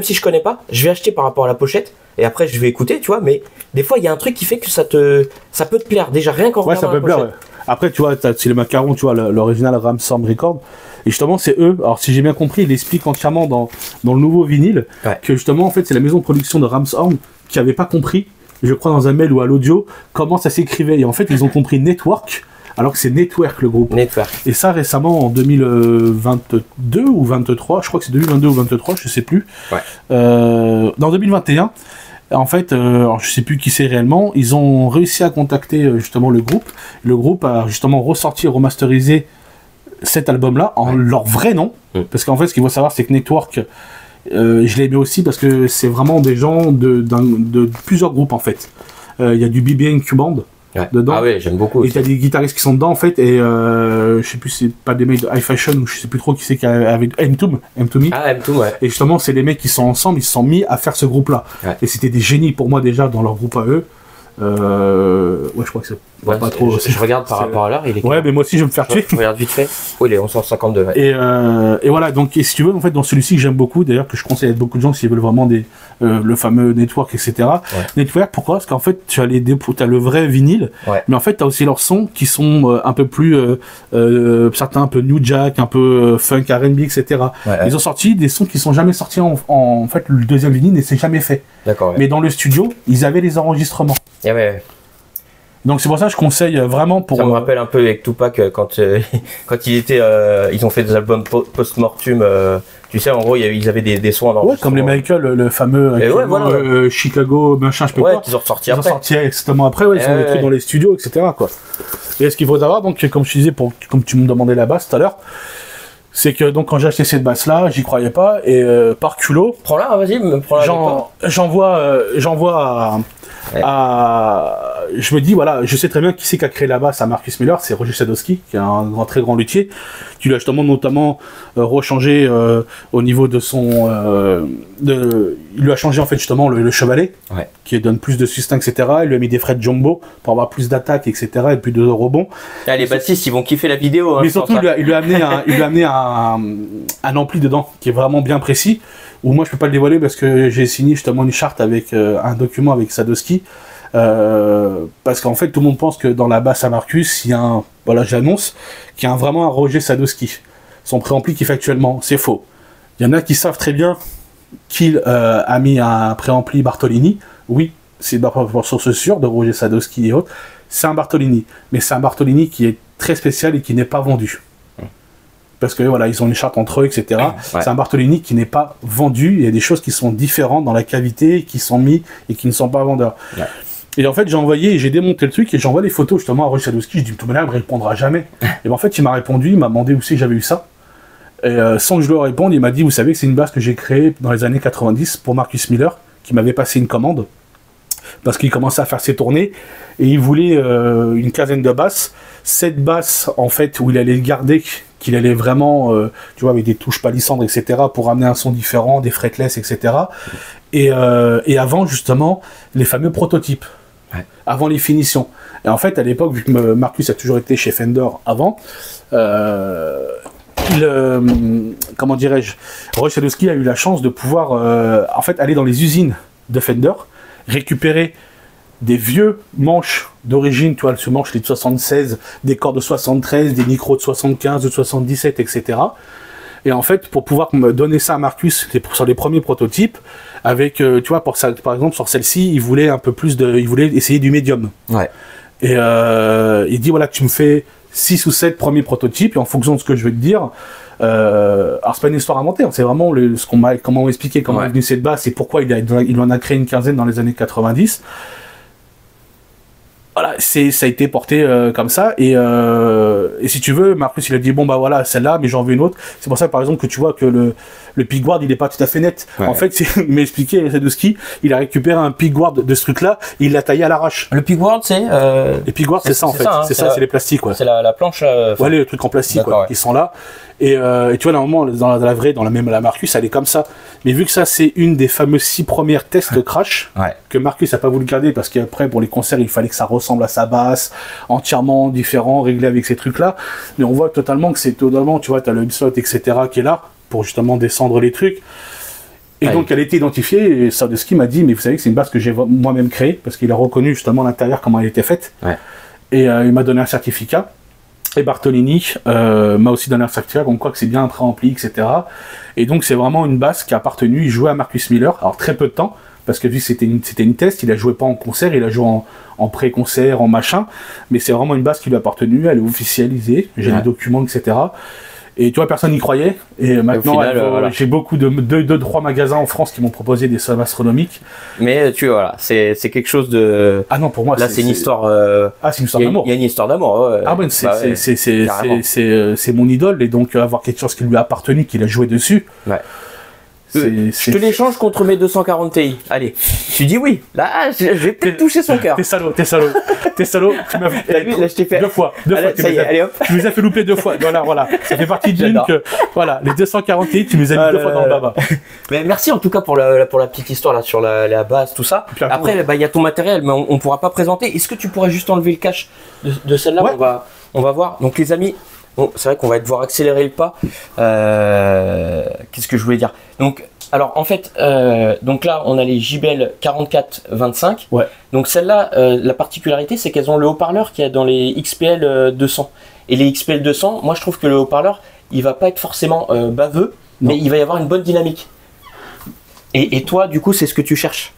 si je connais pas, je vais acheter par rapport à la pochette et après je vais écouter, tu vois, mais des fois il y a un truc qui fait que ça peut te plaire, déjà rien qu'en regardant la pochette. Ouais, ça peut plaire, ouais. Après, tu vois, c'est les macarons, tu vois, l'original Ramstorm Record. Et justement, c'est eux. Alors, si j'ai bien compris, il explique entièrement dans le nouveau vinyle que justement, en fait, c'est la maison de production de Ramstorm qui avait pas compris, je crois dans un mail ou à l'audio, comment ça s'écrivait. Et en fait, ils ont compris Network, alors que c'est Network le groupe. Network. Et ça récemment en 2022 ou 23, je crois que c'est 2022 ou 23, je sais plus. Ouais. Dans 2021, en fait, alors je sais plus qui c'est réellement, ils ont réussi à contacter justement le groupe. Le groupe a justement ressorti et remasterisé cet album-là en leur vrai nom. Parce qu'en fait, ce qu'il faut savoir, c'est que Network, je l'ai aimé aussi parce que c'est vraiment des gens de plusieurs groupes en fait. Il y a du BBNQ Band. Ouais. Dedans. Ah ouais, j'aime beaucoup. Et il y a des guitaristes qui sont dedans en fait, et je sais plus, c'est pas des mecs de High Fashion ou je sais plus trop qui c'est qui avait M2Me. Ah, M2Me, ouais. Et justement, c'est les mecs qui sont ensemble, ils se sont mis à faire ce groupe-là. Ouais. Et c'était des génies pour moi déjà dans leur groupe à eux. Ouais, je crois que c'est pas trop. Je regarde par rapport à l'heure, il est. Ouais, mais moi aussi je vais me faire tuer. Je regarde vite fait. Oui, il est 1152. Ouais. Et voilà, donc si tu veux, en fait, dans celui-ci que j'aime beaucoup, d'ailleurs, que je conseille à beaucoup de gens s'ils veulent vraiment le fameux Network, etc. Ouais. Network, pourquoi ? Parce qu'en fait, tu as le vrai vinyle, mais en fait, tu as aussi leurs sons qui sont un peu plus. Certains un peu New Jack, un peu funk, RB, etc. Ouais. Ils ont sorti des sons qui sont jamais sortis en fait, le deuxième vinyle et c'est jamais fait. D'accord. Ouais. Mais dans le studio, ils avaient les enregistrements. Yeah, ouais. Donc c'est pour ça que je conseille vraiment pour... Ça me rappelle un peu avec Tupac quand il était... ils ont fait des albums post-mortum, tu sais, en gros, ils avaient des sons en ouais, comme les Michael, le fameux voilà. Chicago, machin, je peux pas. Qu'ils ont ressorti après. Ils ont sorti exactement après, ils sont des trucs dans les studios, etc. Quoi. Et ce qu'il faut savoir, donc, comme je te disais, comme tu me demandais la basse tout à l'heure, c'est que donc quand j'ai acheté cette basse là, j'y croyais pas et par culot. Prends-la, vas-y, prends-la. J'envoie je me dis, voilà, je sais très bien qui c'est qui a créé la basse à Marcus Miller, c'est Roger Sadowski, qui est un très grand luthier, qui lui a justement notamment rechangé au niveau de son... il lui a changé en fait justement le chevalet, qui donne plus de sustain, etc. Il lui a mis des frettes jumbo pour avoir plus d'attaque, etc. et plus de rebond. Ah, les bassistes, ils vont kiffer la vidéo. Hein, mais surtout, il lui a amené un ampli dedans, qui est vraiment bien précis, où moi je peux pas le dévoiler parce que j'ai signé justement une charte avec un document avec Sadowski. Parce qu'en fait tout le monde pense que dans la basse à Marcus il y a un, voilà j'annonce qu'il y a vraiment un Roger Sadowski, son préampli qu'il fait actuellement, c'est faux. Il y en a qui savent très bien qu'il a mis un préampli Bartolini, oui c'est pour source sûre de Roger Sadowski et autres, c'est un Bartolini, mais c'est un Bartolini qui est très spécial et qui n'est pas vendu. Parce que voilà, ils ont une charte entre eux, etc. C'est un Bartolini qui n'est pas vendu, il y a des choses qui sont différentes dans la cavité, qui sont mis et qui ne sont pas vendeurs. Et en fait, j'ai envoyé et j'ai démonté le truc et j'envoie les photos justement à Roger Sadowski. Je dis, de toute manière, il me répondra jamais. Et ben, en fait, il m'a répondu, il m'a demandé où c'est que j'avais eu ça. Et sans que je lui réponde, il m'a dit, vous savez que c'est une basse que j'ai créée dans les années 90 pour Marcus Miller, qui m'avait passé une commande. Parce qu'il commençait à faire ses tournées et il voulait une quinzaine de basses. Cette basse, en fait, où il allait garder, qu'il allait vraiment, tu vois, avec des touches palissandres, etc., pour amener un son différent, des fretless, etc. Et avant, justement, les fameux prototypes. Avant les finitions. Et en fait, à l'époque, vu que Marcus a toujours été chez Fender avant, comment dirais-je, Roger Sadowski a eu la chance de pouvoir en fait aller dans les usines de Fender, récupérer des vieux manches d'origine, tu vois, ce manche les de 76, des cordes de 73, des micros de 75, de 77, etc. Et en fait, pour pouvoir me donner ça à Marcus, c'était sur les premiers prototypes, avec, tu vois, pour ça, par exemple, sur celle-ci, il voulait un peu plus de, il voulait essayer du médium. Et il dit, voilà, tu me fais 6 ou 7 premiers prototypes, et en fonction de ce que je vais te dire, alors c'est pas une histoire inventée, hein, c'est vraiment comment on m'a expliqué comment est venue cette basse et pourquoi il en a créé une quinzaine dans les années 90. Voilà, ça a été porté comme ça, et si tu veux, Marcus il a dit bon bah voilà celle-là, mais j'en veux une autre. C'est pour ça par exemple que tu vois que le pigward il est pas tout à fait net. En fait, il m'a expliqué Sadowski, il a récupéré un pigward de ce truc-là, et il l'a taillé à l'arrache. Le pigward c'est les pigwards c'est ça en fait, ça, hein, c'est les plastiques C'est la planche. Ouais, les trucs en plastique qui sont là. Et tu vois, normalement, dans la vraie, dans la Marcus, elle est comme ça. Mais vu que ça, c'est une des fameuses 6 premières tests crash, que Marcus n'a pas voulu garder, parce qu'après, pour les concerts, il fallait que ça ressemble à sa basse, entièrement différent, réglé avec ces trucs-là. Mais on voit totalement que c'est totalement, tu vois, t'as le slot, etc., qui est là, pour justement descendre les trucs. Et donc, elle a été identifiée, et Sadowski m'a dit, mais vous savez que c'est une basse que j'ai moi-même créée, parce qu'il a reconnu justement l'intérieur, comment elle était faite. Et il m'a donné un certificat. Et Bartolini m'a aussi donné un certificat comme quoi que c'est bien un préampli, etc. Et donc c'est vraiment une basse qui a appartenu, il jouait à Marcus Miller, alors très peu de temps, parce que vu que c'était une test, il a joué pas en concert, il a joué en pré-concert, en machin, mais c'est vraiment une basse qui lui a appartenu, elle est officialisée, j'ai les documents, etc. Et tu vois, personne n'y croyait. Et maintenant, voilà. J'ai beaucoup de 3 magasins en France qui m'ont proposé des sommes astronomiques. Mais tu vois, voilà, c'est quelque chose de. Ah non, pour moi, là, c'est une histoire. C'est une histoire d'amour. Il y a une histoire d'amour. Ah ben, c'est mon idole. Et donc, avoir quelque chose qui lui a appartenu, qu'il a joué dessus. Je te l'échange contre mes 240 Ti. Allez, tu dis oui. Là, je vais peut-être toucher son cœur. T'es salaud. Tu m'as fait là, je t'ai fait 2 fois. Ça y est, allez hop. Tu nous as fait louper 2 fois. Voilà. Ça fait partie d'une que, voilà, les 240 Ti, tu nous as mis 2 fois dans le baba. Mais merci en tout cas pour la petite histoire là sur la base, tout ça. Après, il y a ton matériel, mais on pourra pas présenter. Est-ce que tu pourrais juste enlever le cache de celle-là? On va voir. Donc les amis. Bon, c'est vrai qu'on va devoir accélérer le pas. Qu'est-ce que je voulais dire? Donc, alors en fait, donc là, on a les JBL 44-25. Donc celle-là, la particularité, c'est qu'elles ont le haut-parleur qu'il y a dans les XPL 200. Et les XPL 200, moi je trouve que le haut-parleur, il va pas être forcément baveux, mais il va y avoir une bonne dynamique. Et toi, du coup, c'est ce que tu cherches.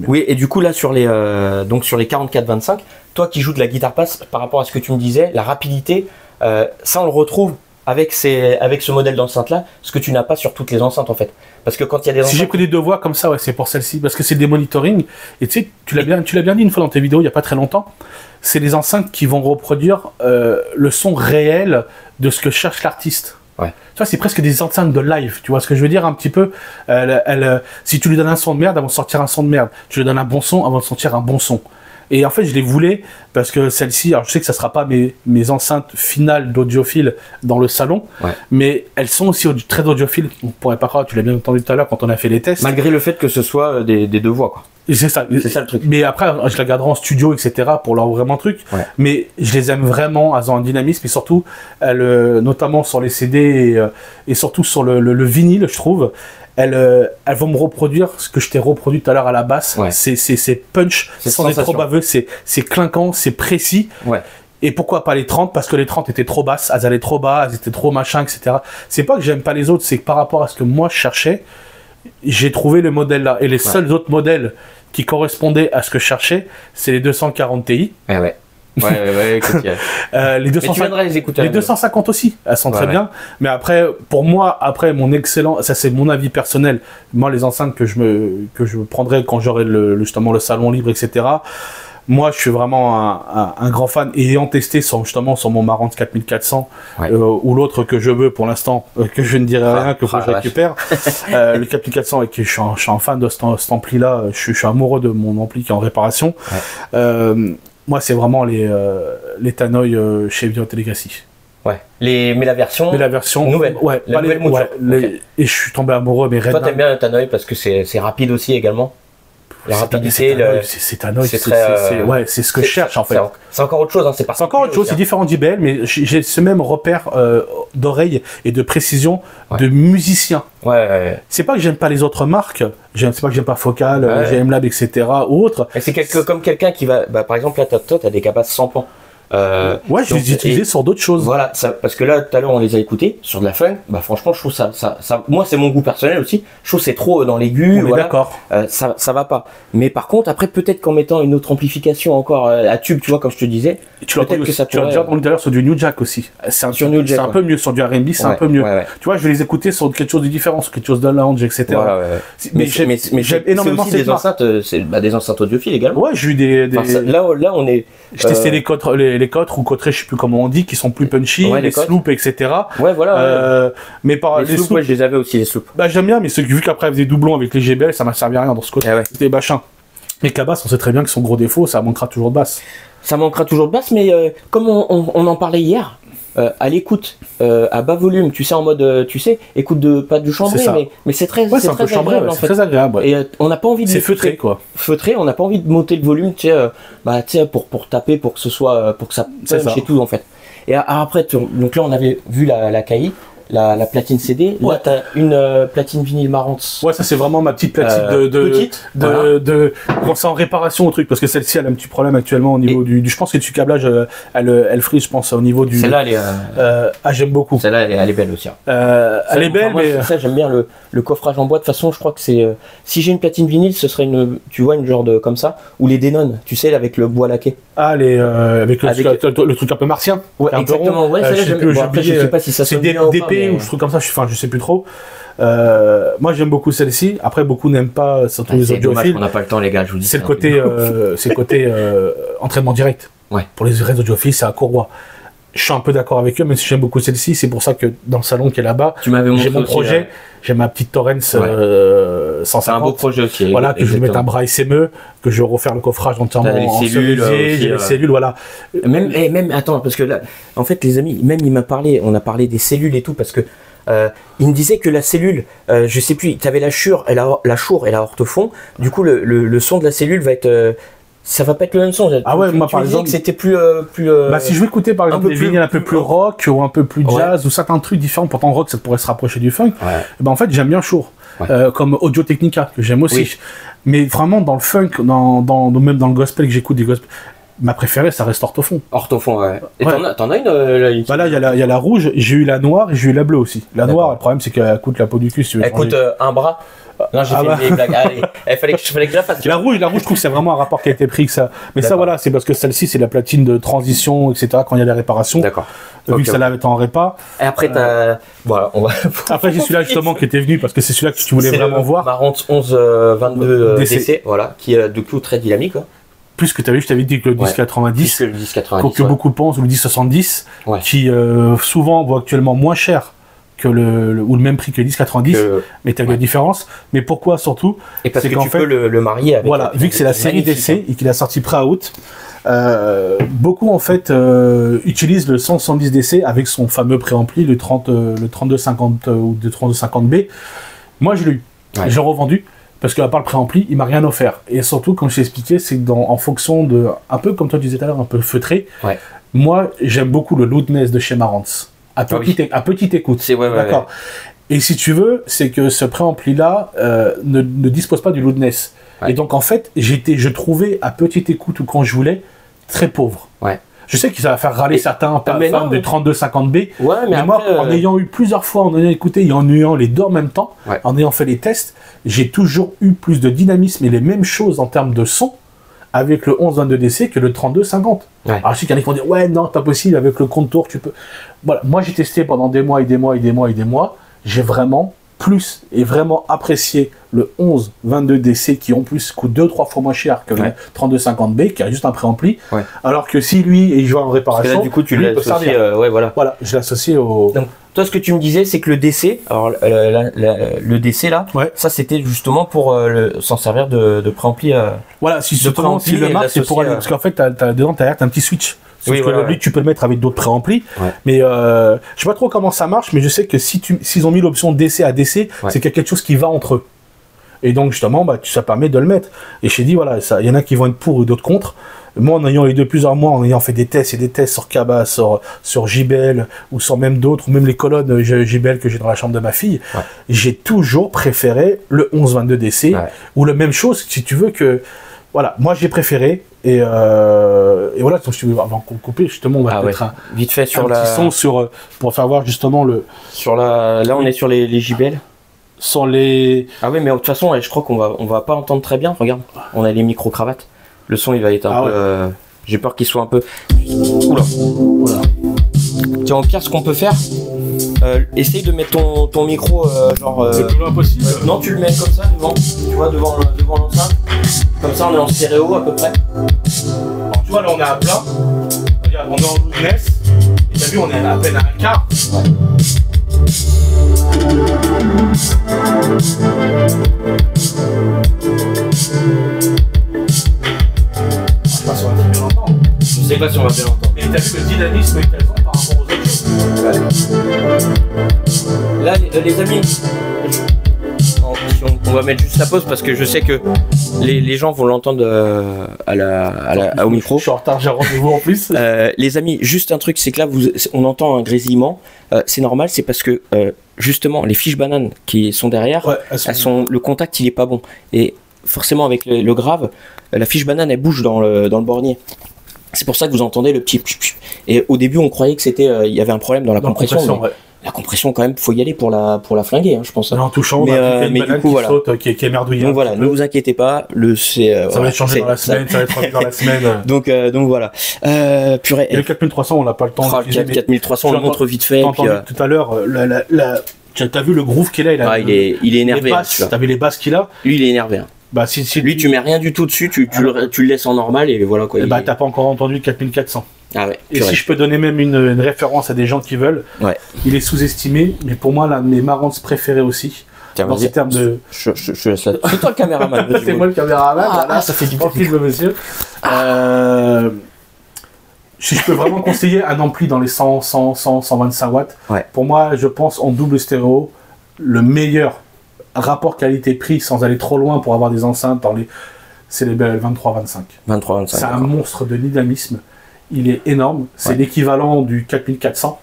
Oui, et du coup là sur les 44-25, toi qui joues de la guitare basse, par rapport à ce que tu me disais, la rapidité, ça on le retrouve avec ce modèle d'enceinte là, ce que tu n'as pas sur toutes les enceintes en fait. Parce que quand il y a des enceintes... Si j'ai pris des 2 voix comme ça, c'est pour celle-ci, parce que c'est des monitoring, et tu sais, tu l'as bien dit une fois dans tes vidéos il n'y a pas très longtemps, c'est des enceintes qui vont reproduire le son réel de ce que cherche l'artiste. Ouais. Tu vois, c'est presque des enceintes de live. Tu vois ce que je veux dire un petit peu. Si tu lui donnes un son de merde, elles vont sortir un son de merde. Tu lui donnes un bon son, elles vont sortir un bon son. Et en fait, je les voulais parce que celle-ci, alors je sais que ça sera pas mes enceintes finales d'audiophile dans le salon, mais elles sont aussi très audiophiles. On pourrait pas croire, tu l'as bien entendu tout à l'heure quand on a fait les tests. Malgré le fait que ce soit des deux voix, quoi. C'est ça le truc. Mais après, je la garderai en studio, etc. pour leur vraiment truc. Ouais. Mais je les aime vraiment, elles ont un dynamisme et surtout, notamment sur les CD et surtout sur le vinyle, je trouve. Elles vont me reproduire ce que je t'ai reproduit tout à l'heure à la basse. Ouais. C'est punch, sans être trop baveux, c'est clinquant, c'est précis. Ouais. Et pourquoi pas les 30? Parce que les 30 étaient trop basses, elles allaient trop bas, elles étaient trop machin, etc. C'est pas que j'aime pas les autres, c'est que par rapport à ce que moi je cherchais, j'ai trouvé le modèle là. Et les seuls autres modèles qui correspondaient à ce que je cherchais, c'est les 240 Ti. Écoute, les 250, les écouteurs. Les 250 aussi, elles sont très bien. Mais après, pour moi, mon excellent, ça c'est mon avis personnel. Moi, les enceintes que je prendrais quand j'aurai justement le salon libre, etc. Moi, je suis vraiment un grand fan, et ayant testé justement sur mon Marantz 4400 ou l'autre que je veux pour l'instant, que je ne dirai rien, que je récupère, le 4400, et que je suis un fan de cet ampli-là. Je suis amoureux de mon ampli qui est en réparation. Moi, c'est vraiment les Tannoy chez Videotelegraphy. Ouais. Mais la version nouvelle. Ouais. La nouvelle mouture. Et je suis tombé amoureux. Mais toi, t'aimes bien le Tannoy parce que c'est rapide aussi également. La rapidité, c'est Tannoy, c'est ce que je cherche en fait. C'est encore autre chose, hein, c'est encore autre chose, c'est différent d'IBL, mais j'ai ce même repère d'oreille et de précision de musicien. C'est pas que j'aime pas les autres marques, c'est pas que j'aime pas Focal, GM-Lab, etc. ou autre. C'est comme quelqu'un qui va, par exemple, là, toi, t'as des cabasses sans plan. Je les utilisais sur d'autres choses. Voilà, parce que là, tout à l'heure, on les a écoutés sur de la funk. Franchement, je trouve ça, moi, c'est mon goût personnel aussi. Je trouve c'est trop dans l'aigu. D'accord. Ça va pas. Mais par contre, après, peut-être qu'en mettant une autre amplification encore à tube, tu vois, comme je te disais, peut-être que ça pourrait. Tu l'as déjà entendu tout à l'heure sur du New Jack aussi. C'est un peu mieux sur du R&B, c'est un peu mieux. Tu vois, je vais les écouter sur quelque chose de différent, sur quelque chose de lounge, etc. Mais j'aime énormément des enceintes, des enceintes audiophiles également. Ouais, j'ai eu des. Là, on est. Je testais les cotres ou cotrés, je sais plus comment on dit, qui sont plus punchy, les sloops, etc. Mais les sloops, je les avais aussi, les sloops. J'aime bien, mais vu qu'après, des doublons avec les GBL, ça m'a servi à rien dans ce côté. C'était machin. Les cabasses, on sait très bien que son gros défaut, ça manquera toujours de basse. Ça manquera toujours de basse, mais comme on en parlait hier, à l'écoute, à bas volume, tu sais, en mode, écoute pas du chambré, mais c'est très agréable. C'est très agréable. Et on n'a pas envie de. C'est feutré, quoi. Feutré, on n'a pas envie de monter le volume, tu sais, pour taper, pour que ce soit, pour que ça punch et tout, en fait. Et après, donc là, on avait vu la KI. La platine CD, là t'as une platine vinyle Marantz. Ouais, ça c'est vraiment ma petite platine de quand c'est en réparation au truc, parce que celle-ci elle a un petit problème actuellement au niveau du je pense que du câblage elle frise, je pense, au niveau du. Celle-là elle est. J'aime beaucoup. Celle-là elle est belle aussi. Elle est belle, mais ça j'aime bien le coffrage en bois. De toute façon, je crois que c'est si j'ai une platine vinyle, ce serait une genre de comme ça, ou les Denon, tu sais, avec le bois laqué. Avec le truc un peu martien. Ouais, exactement. Ouais, je sais pas si ça c'est des DP ou je trouve comme ça, je sais plus trop. Moi j'aime beaucoup celle-ci. Après beaucoup n'aiment pas, surtout les audiophiles. On n'a pas le temps, les gars, je vous dis. C'est le côté entraînement direct. Pour les vrais audiophiles, c'est à courroie. Je suis un peu d'accord avec eux, même si j'aime beaucoup celle-ci. C'est pour ça que dans le salon qui est là-bas, j'ai mon projet, j'ai ma petite Torrens 150. C'est un beau projet aussi. Voilà, que je vais mettre un bras SME, que je vais refaire le coffrage entièrement en solidité, j'ai les cellules, voilà. Même, attends, parce que là, en fait, les amis, même on a parlé des cellules et tout, parce que il me disait que la cellule, je sais plus, tu avais la chour et la orthofond, du coup, le son de la cellule va être. Ça va pas être le même son. Moi par exemple, que c'était plus. Si je veux écouter par exemple des vinyles un peu plus rock ou un peu plus jazz ou certains trucs différents, pourtant rock ça pourrait se rapprocher du funk. En fait j'aime bien Shure, comme Audio Technica que j'aime aussi. Mais vraiment dans le funk, même dans le gospel que j'écoute des gospel. Ma préférée, ça reste Orthofond. Orthofond, ouais. Et t'en as une là, il y a la rouge, j'ai eu la noire et j'ai eu la bleue aussi. La noire, le problème, c'est qu'elle coûte la peau du cul. Si tu veux elle coûte un bras. Non, j'ai fait une vieille blague. Allez, il fallait que je la fasse. La rouge, je trouve que c'est vraiment un rapport qui a été pris que ça. Mais ça, voilà, c'est parce que celle-ci, c'est la platine de transition, etc. quand il y a des réparations. D'accord. Vu que celle-là était en répa. Et après, t'as. Voilà, on va. Après, j'ai celui-là justement qui était venu parce que c'est celui-là que tu voulais vraiment voir. Marantz 1122 DC, voilà, qui est du coup très dynamique. Plus que tu as vu, je t'avais dit que le 1090, que beaucoup pensent, ou le 1070, qui souvent vaut actuellement moins cher ou le même prix que le 1090, mais tu as une différence. Mais pourquoi surtout? Et parce que tu peux le marier avec. Voilà, vu que c'est la série DC et qu'il a sorti pré-août, beaucoup en fait utilisent le 170 DC avec son fameux préampli, le 3250 ou le 3250B. Moi je l'ai eu, j'ai revendu. Parce qu'à part le préampli, il m'a rien offert. Et surtout, comme je t'ai expliqué, c'est que en fonction de, un peu comme toi tu disais tout à l'heure, un peu feutré, moi j'aime beaucoup le loudness de chez Marantz. À petite écoute. D'accord. Et si tu veux, c'est que ce préampli-là ne dispose pas du loudness. Et donc en fait, je trouvais à petite écoute ou quand je voulais, très pauvre. Je sais que ça va faire râler certains fans de 3250B, mais moi, en ayant eu plusieurs fois, en ayant écouté et en ayant les deux en même temps, en ayant fait les tests, j'ai toujours eu plus de dynamisme et les mêmes choses en termes de son avec le 1122 DC que le 3250. Alors je sais qu'il y en a qui vont dire ouais non, pas possible, avec le contour tu peux. Voilà, moi j'ai testé pendant des mois et des mois et des mois et des mois, j'ai vraiment apprécié le 1122 DC qui en plus coûte 2-3 fois moins cher que le 3250B qui a juste un préampli, alors que si lui il joue en réparation, là, du coup tu l'associes voilà, je l'associe au... Donc, toi ce que tu me disais c'est que le DC, alors le DC là, ça c'était justement pour s'en servir de préampli. Voilà, si le marque c'est pour aller, parce qu'en fait dedans t'as un petit switch. Lui, tu peux le mettre avec d'autres préamplis. Mais je sais pas trop comment ça marche, mais je sais que s'ils ont mis l'option DC à DC, c'est qu'il y a quelque chose qui va entre eux. Et donc, justement, ça permet de le mettre. Et je t'ai dit, voilà, il y en a qui vont être pour ou d'autres contre. Moi, en ayant les deux plusieurs mois, en ayant fait des tests et des tests sur Kaba, sur JBL, ou sur même d'autres, ou même les colonnes JBL que j'ai dans la chambre de ma fille, j'ai toujours préféré le 1122 DC, ou la même chose, si tu veux que... Voilà, moi j'ai préféré et voilà, donc avant qu'on coupe, justement, on va mettre vite fait sur petit son pour faire voir justement le... Là on est sur les JBL. Sur les... Ah oui, mais de toute façon, je crois qu'on va pas entendre très bien, regarde, on a les micro-cravates. Le son il va être un peu... j'ai peur qu'il soit un peu... Oula. Tiens, au pire, ce qu'on peut faire, essaye de mettre ton micro genre... le plus loin possible. Non, tu le mets comme ça devant, tu vois, devant l'enceinte. Comme ça, on est en stéréo à peu près. Alors, tu vois, là, on est à plat. Regarde, on est en loudness. Et t'as vu, on est à peine à un quart. Je sais pas si on va bien l'entendre. Et t'as vu le dynamisme est présent par rapport aux autres choses. Là, les amis, on va mettre juste la pause parce que je sais que les gens vont l'entendre au micro. Je suis en retard, j'ai rendez-vous en plus. Les amis, juste un truc, c'est que là, on entend un grésillement. C'est normal, c'est parce que justement, les fiches bananes qui sont derrière, le contact, il est pas bon. Et forcément, avec le grave, la fiche banane, elle bouge dans le bornier. C'est pour ça que vous entendez le petit... Et au début, on croyait que il y avait un problème dans la compression. La compression, quand même, faut y aller pour la flinguer, hein, je pense. En touchant, mais du coup, voilà. Qui est merdouillante. Donc voilà, ne vous inquiétez pas, ça va être changé dans la semaine, ça va être remis dans la semaine. Donc voilà. Purée. Et le 4300, on n'a pas le temps. 4300, on le montre vite fait. Tout à l'heure, t'as vu le groove qu'il a, il est énervé. T'as vu les basses qu'il a? Lui, il est énervé. Si lui, tu mets rien du tout dessus, tu le laisses en normal et voilà quoi. T'as pas encore entendu le 4400. Ah ouais, et si je peux donner même une référence à des gens qui veulent, il est sous-estimé, mais pour moi l'un de mes Marantz préférés aussi. Tiens, dans ces termes de... Je laisse là. C'est toi le caméraman. C'est moi le caméraman. Ça fait du film, monsieur. Si je peux vraiment conseiller un ampli dans les 125 watts, pour moi, je pense en double stéréo, le meilleur rapport qualité-prix sans aller trop loin pour avoir des enceintes c'est les Bell 23-25. 23-25. C'est un monstre de dynamisme. Il est énorme. C'est l'équivalent du 4400.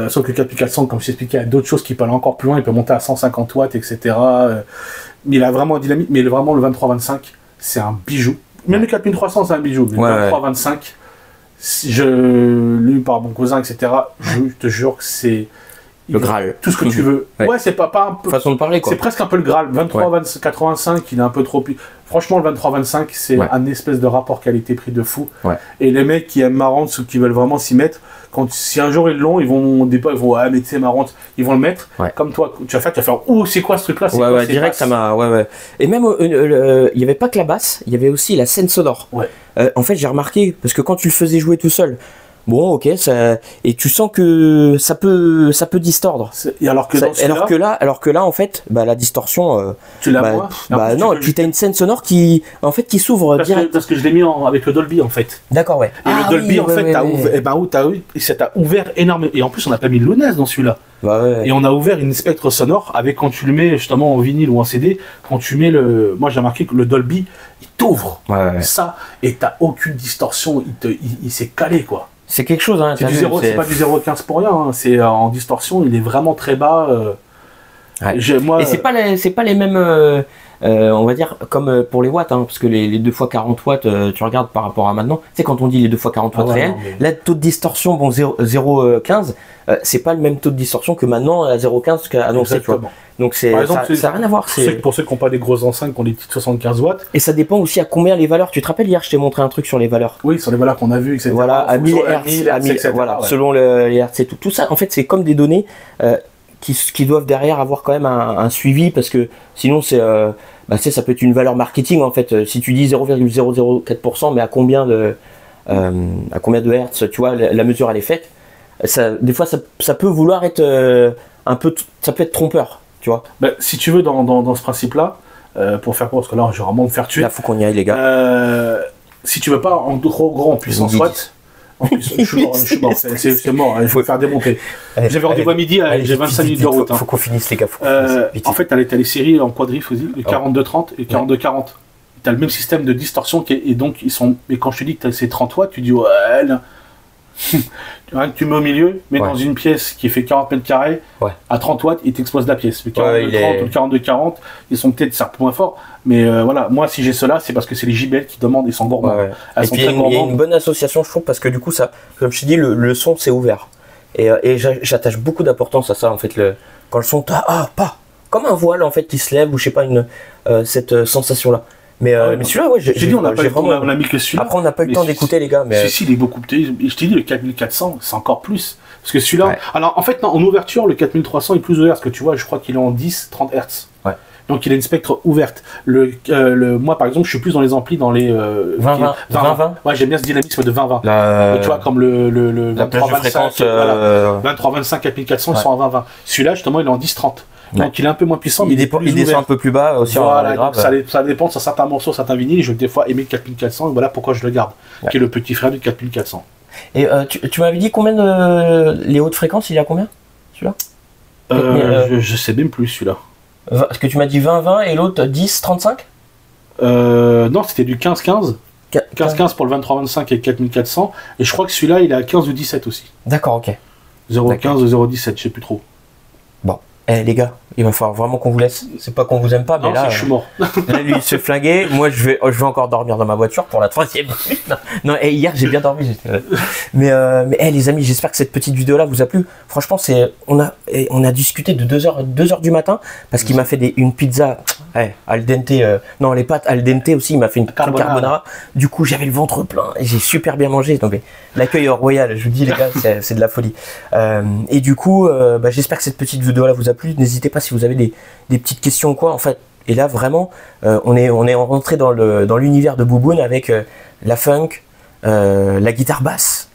Sauf que le 4400, comme je t'expliquais, il y a d'autres choses qui peuvent aller encore plus loin. Il peut monter à 150 watts, etc. Mais il a vraiment un dynamique. Mais vraiment, le 23-25, c'est un bijou. Même le 4300, c'est un bijou. Mais le 23-25, lu par mon cousin, etc., je te jure que c'est... Le Graal. Tout ce que tu veux. C'est pas un peu... Façon de parler, quoi. C'est presque un peu le Graal. 23-85, il est un peu trop... Franchement, le 23-25, c'est un espèce de rapport qualité-prix de fou. Et les mecs qui aiment Marantz ou qui veulent vraiment s'y mettre, si un jour ils l'ont, ils vont mais tu sais, Marantz, ils vont le mettre. Comme toi, tu vas faire, oh, c'est quoi ce truc-là? Direct, ça m'a... Et même, il n'y avait pas que la basse, il y avait aussi la scène sonore. En fait, j'ai remarqué, parce que quand tu le faisais jouer tout seul, Bon, ok, et tu sens que ça peut distordre. Et alors que là, en fait, bah, la distorsion, tu l'as moins. Non, et puis t'as une scène sonore qui s'ouvre direct. Parce que je l'ai mis avec le Dolby, en fait. D'accord, ouais. Et le Dolby, ça t'a ouvert énormément. Et en plus, on n'a pas mis de Lounès dans celui-là. Bah ouais. Et on a ouvert une spectre sonore avec, quand tu le mets justement en vinyle ou en CD, quand tu mets moi j'ai remarqué que le Dolby, il t'ouvre ça, et t'as aucune distorsion, il s'est calé, quoi. C'est quelque chose, hein. C'est pas du 0,15 pour rien, hein. C'est en distorsion, il est vraiment très bas. Et c'est pas les mêmes. On va dire comme pour les watts, hein, parce que les 2 fois 40 watts, tu regardes par rapport à maintenant, tu sais, quand on dit les 2 fois 40 watts réels, là, taux de distorsion, bon, 0,15, c'est pas le même taux de distorsion que maintenant à 0,15 qu'a annoncé, tu vois. Donc ça n'a rien à voir. Pour ceux qui n'ont pas des grosses enceintes, qui ont des petites 75 watts. Et ça dépend aussi à combien les valeurs. Tu te rappelles, hier, je t'ai montré un truc sur les valeurs. Oui, sur les valeurs qu'on a vues, etc. Voilà, à 1000 Hz, voilà, selon les Hertz et tout. Tout ça, en fait, c'est comme des données qui doivent derrière avoir quand même un suivi, parce que sinon, ça peut être une valeur marketing, en fait. Si tu dis 0,004%, mais à combien de Hertz, tu vois, la mesure, elle est faite. Des fois, ça peut vouloir être ça peut être trompeur, tu vois. Si tu veux, dans ce principe-là, pour faire quoi, parce que là, je vais vraiment me faire tuer. Là, faut qu'on y aille, les gars. Si tu veux pas en trop grand en puissance watt, je suis mort, c'est mort, il faut faire démonter. J'avais rendez-vous à midi, j'ai 25 minutes de route. Faut qu'on finisse, les gars. En fait, t'as les séries en quadrif aussi, les 42-30 et 42-40. T'as le même système de distorsion, et donc ils sont. Mais quand je te dis que c'est 30 watts, tu dis ouais, tu mets au milieu, mais dans une pièce qui fait 40 mètres carrés, à 30 watts, il t'explose la pièce. Le 42-30 ou le 42-40, ils sont peut-être certes moins forts, mais voilà, moi si j'ai cela, c'est parce que c'est les JBL qui demandent, ils sont gourmands. Et puis il y a une bonne association, je trouve, parce que du coup, ça, comme je te dis, le son c'est ouvert. Et j'attache beaucoup d'importance à ça, en fait, quand le son, pas comme un voile, en fait, qui se lève, ou je sais pas, cette sensation-là. Mais celui-là, j'ai dit, on a mis que celui-là. Après, on n'a pas eu le temps d'écouter, les gars. Mais si, il est beaucoup. Je t'ai dit, le 4400, c'est encore plus. Parce que celui-là. Alors, en fait, non, en ouverture, le 4300 est plus ouvert. Parce que tu vois, je crois qu'il est en 10-30 Hz. Donc, il a une spectre ouverte. Moi, par exemple, je suis plus dans les amplis, dans les. 20-20. Ouais, j'aime bien ce dynamisme de 20-20. Tu vois, comme le 23-25. 23-25, 4400, ils sont à 20-20. Celui-là, justement, il est en 10-30. Donc il est un peu moins puissant, mais il descend un peu plus bas aussi. Voilà, ça dépend sur certains morceaux, certains vinyles. Je vais des fois aimer le 4400, et voilà pourquoi je le garde, qui est le petit frère du 4400. Et tu m'avais dit combien les hautes fréquences, il y a combien, celui-là? Je sais même plus, celui-là. Est-ce que tu m'as dit 20-20 et l'autre 10-35? Non, c'était du 15-15. 15-15 pour le 23-25 et 4400. Et je crois que celui-là, il est à 15 ou 17 aussi. D'accord, ok. 0,15 ou 0,17, je sais plus trop. Bon. Les gars, il va falloir vraiment qu'on vous laisse. C'est pas qu'on vous aime pas, mais là, je suis mort. Là, lui, il se flinguait. Moi, je vais encore dormir dans ma voiture pour la 3e. Non, hier, j'ai bien dormi. Mais les amis, j'espère que cette petite vidéo-là vous a plu. Franchement, on a discuté de 2h du matin, parce qu'il m'a fait une pizza al dente. Non, les pâtes al dente aussi. Il m'a fait une carbonara. Du coup, j'avais le ventre plein et j'ai super bien mangé. Donc, l'accueil royal, je vous dis, les gars, c'est de la folie. Et du coup, j'espère que cette petite vidéo-là vous a plu. N'hésitez pas si vous avez des petites questions ou quoi, en fait. Et là, vraiment, on est rentré dans l'univers de Bouboune avec la funk, la guitare basse,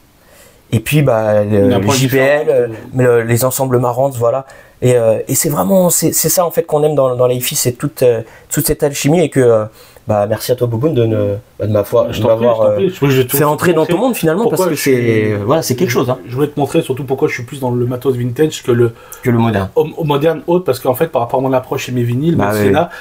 et puis le JBL, les ensembles marrants, voilà. Et c'est vraiment, c'est ça en fait qu'on aime dans la hi-fi, c'est toute cette alchimie, et que merci à toi, Bouboune, de m'avoir fait entrer dans ton monde finalement, parce que c'est quelque chose. Hein. Je voulais te montrer surtout pourquoi je suis plus dans le matos vintage que le moderne. Au moderne haute, parce qu'en fait, par rapport à mon approche et mes vinyles,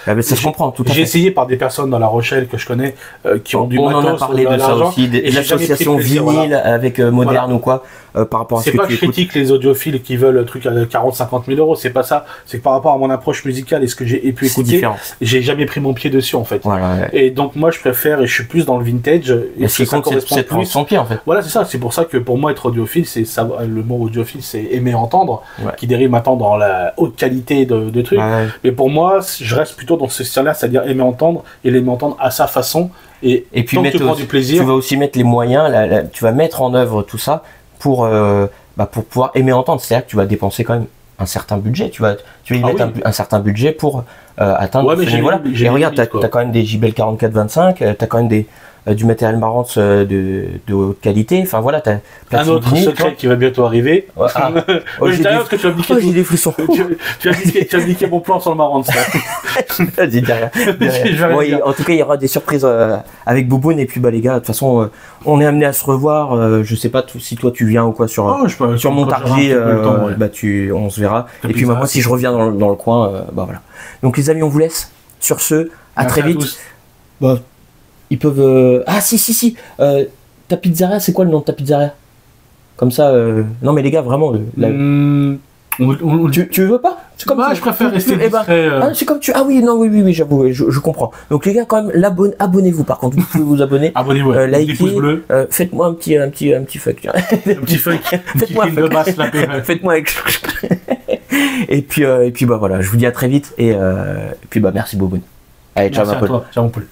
ça se comprend tout à fait. J'ai essayé par des personnes dans La Rochelle que je connais qui ont du matos. On en a parlé de ça aussi, l'association vinyle avec moderne ou quoi. Par rapport à ce que tu écoutes. C'est pas que je critique les audiophiles qui veulent un truc à 40-50 000 euros, c'est pas ça. C'est que par rapport à mon approche musicale et ce que j'ai pu écouter, j'ai jamais pris mon pied dessus en fait. Voilà, et donc moi je préfère, et je suis plus dans le vintage. Et ce qui compte, c'est plus son pied en fait. Voilà, c'est ça. C'est pour ça que pour moi être audiophile, le mot audiophile, c'est aimer entendre, qui dérive maintenant dans la haute qualité de trucs. Mais pour moi, je reste plutôt dans ce style-là, c'est-à-dire aimer entendre, et l'aimer entendre à sa façon. Et puis tu prends du plaisir. Tu vas aussi mettre les moyens, tu vas mettre en œuvre tout ça pour pouvoir aimer entendre. C'est-à-dire que tu vas dépenser quand même un certain budget. Tu vas y mettre un certain budget pour atteindre ce niveau-là. Et regarde, tu as quand même des JBL 44-25, tu as quand même du matériel Marantz de haute qualité. Enfin voilà, t'as un autre secret qui va bientôt arriver. Ouais, j'ai que tu vas piquer j'ai des frissons. tu vas piquer mon plan sur le Marantz. Vas-y, derrière. En tout cas, il y aura des surprises avec Bouboune. Et puis bah les gars, de toute façon, on est amené à se revoir. Je sais pas si toi tu viens ou quoi sur Montargis. Bah on se verra. Et puis moi, si je reviens dans le coin, bah voilà. Donc les amis, on vous laisse. Sur ce, à très vite. Bah, ils peuvent. Ah si. Ta pizzeria, c'est quoi le nom de ta pizzeria? Comme ça. Non mais les gars, vraiment. Tu veux pas? C'est comme je préfère rester discret. C'est comme tu. Ah oui, non, oui, j'avoue, je comprends. Donc les gars, quand même, abonnez-vous. Par contre, vous pouvez vous abonner. Abonnez-vous. Likez. Faites-moi un petit fuck. Un petit fuck. Faites-moi un fuck. De basse, Faites-moi avec. Et puis bah voilà, je vous dis à très vite et puis bah merci Bouboune. Allez, ciao ma poule. Ciao mon poule.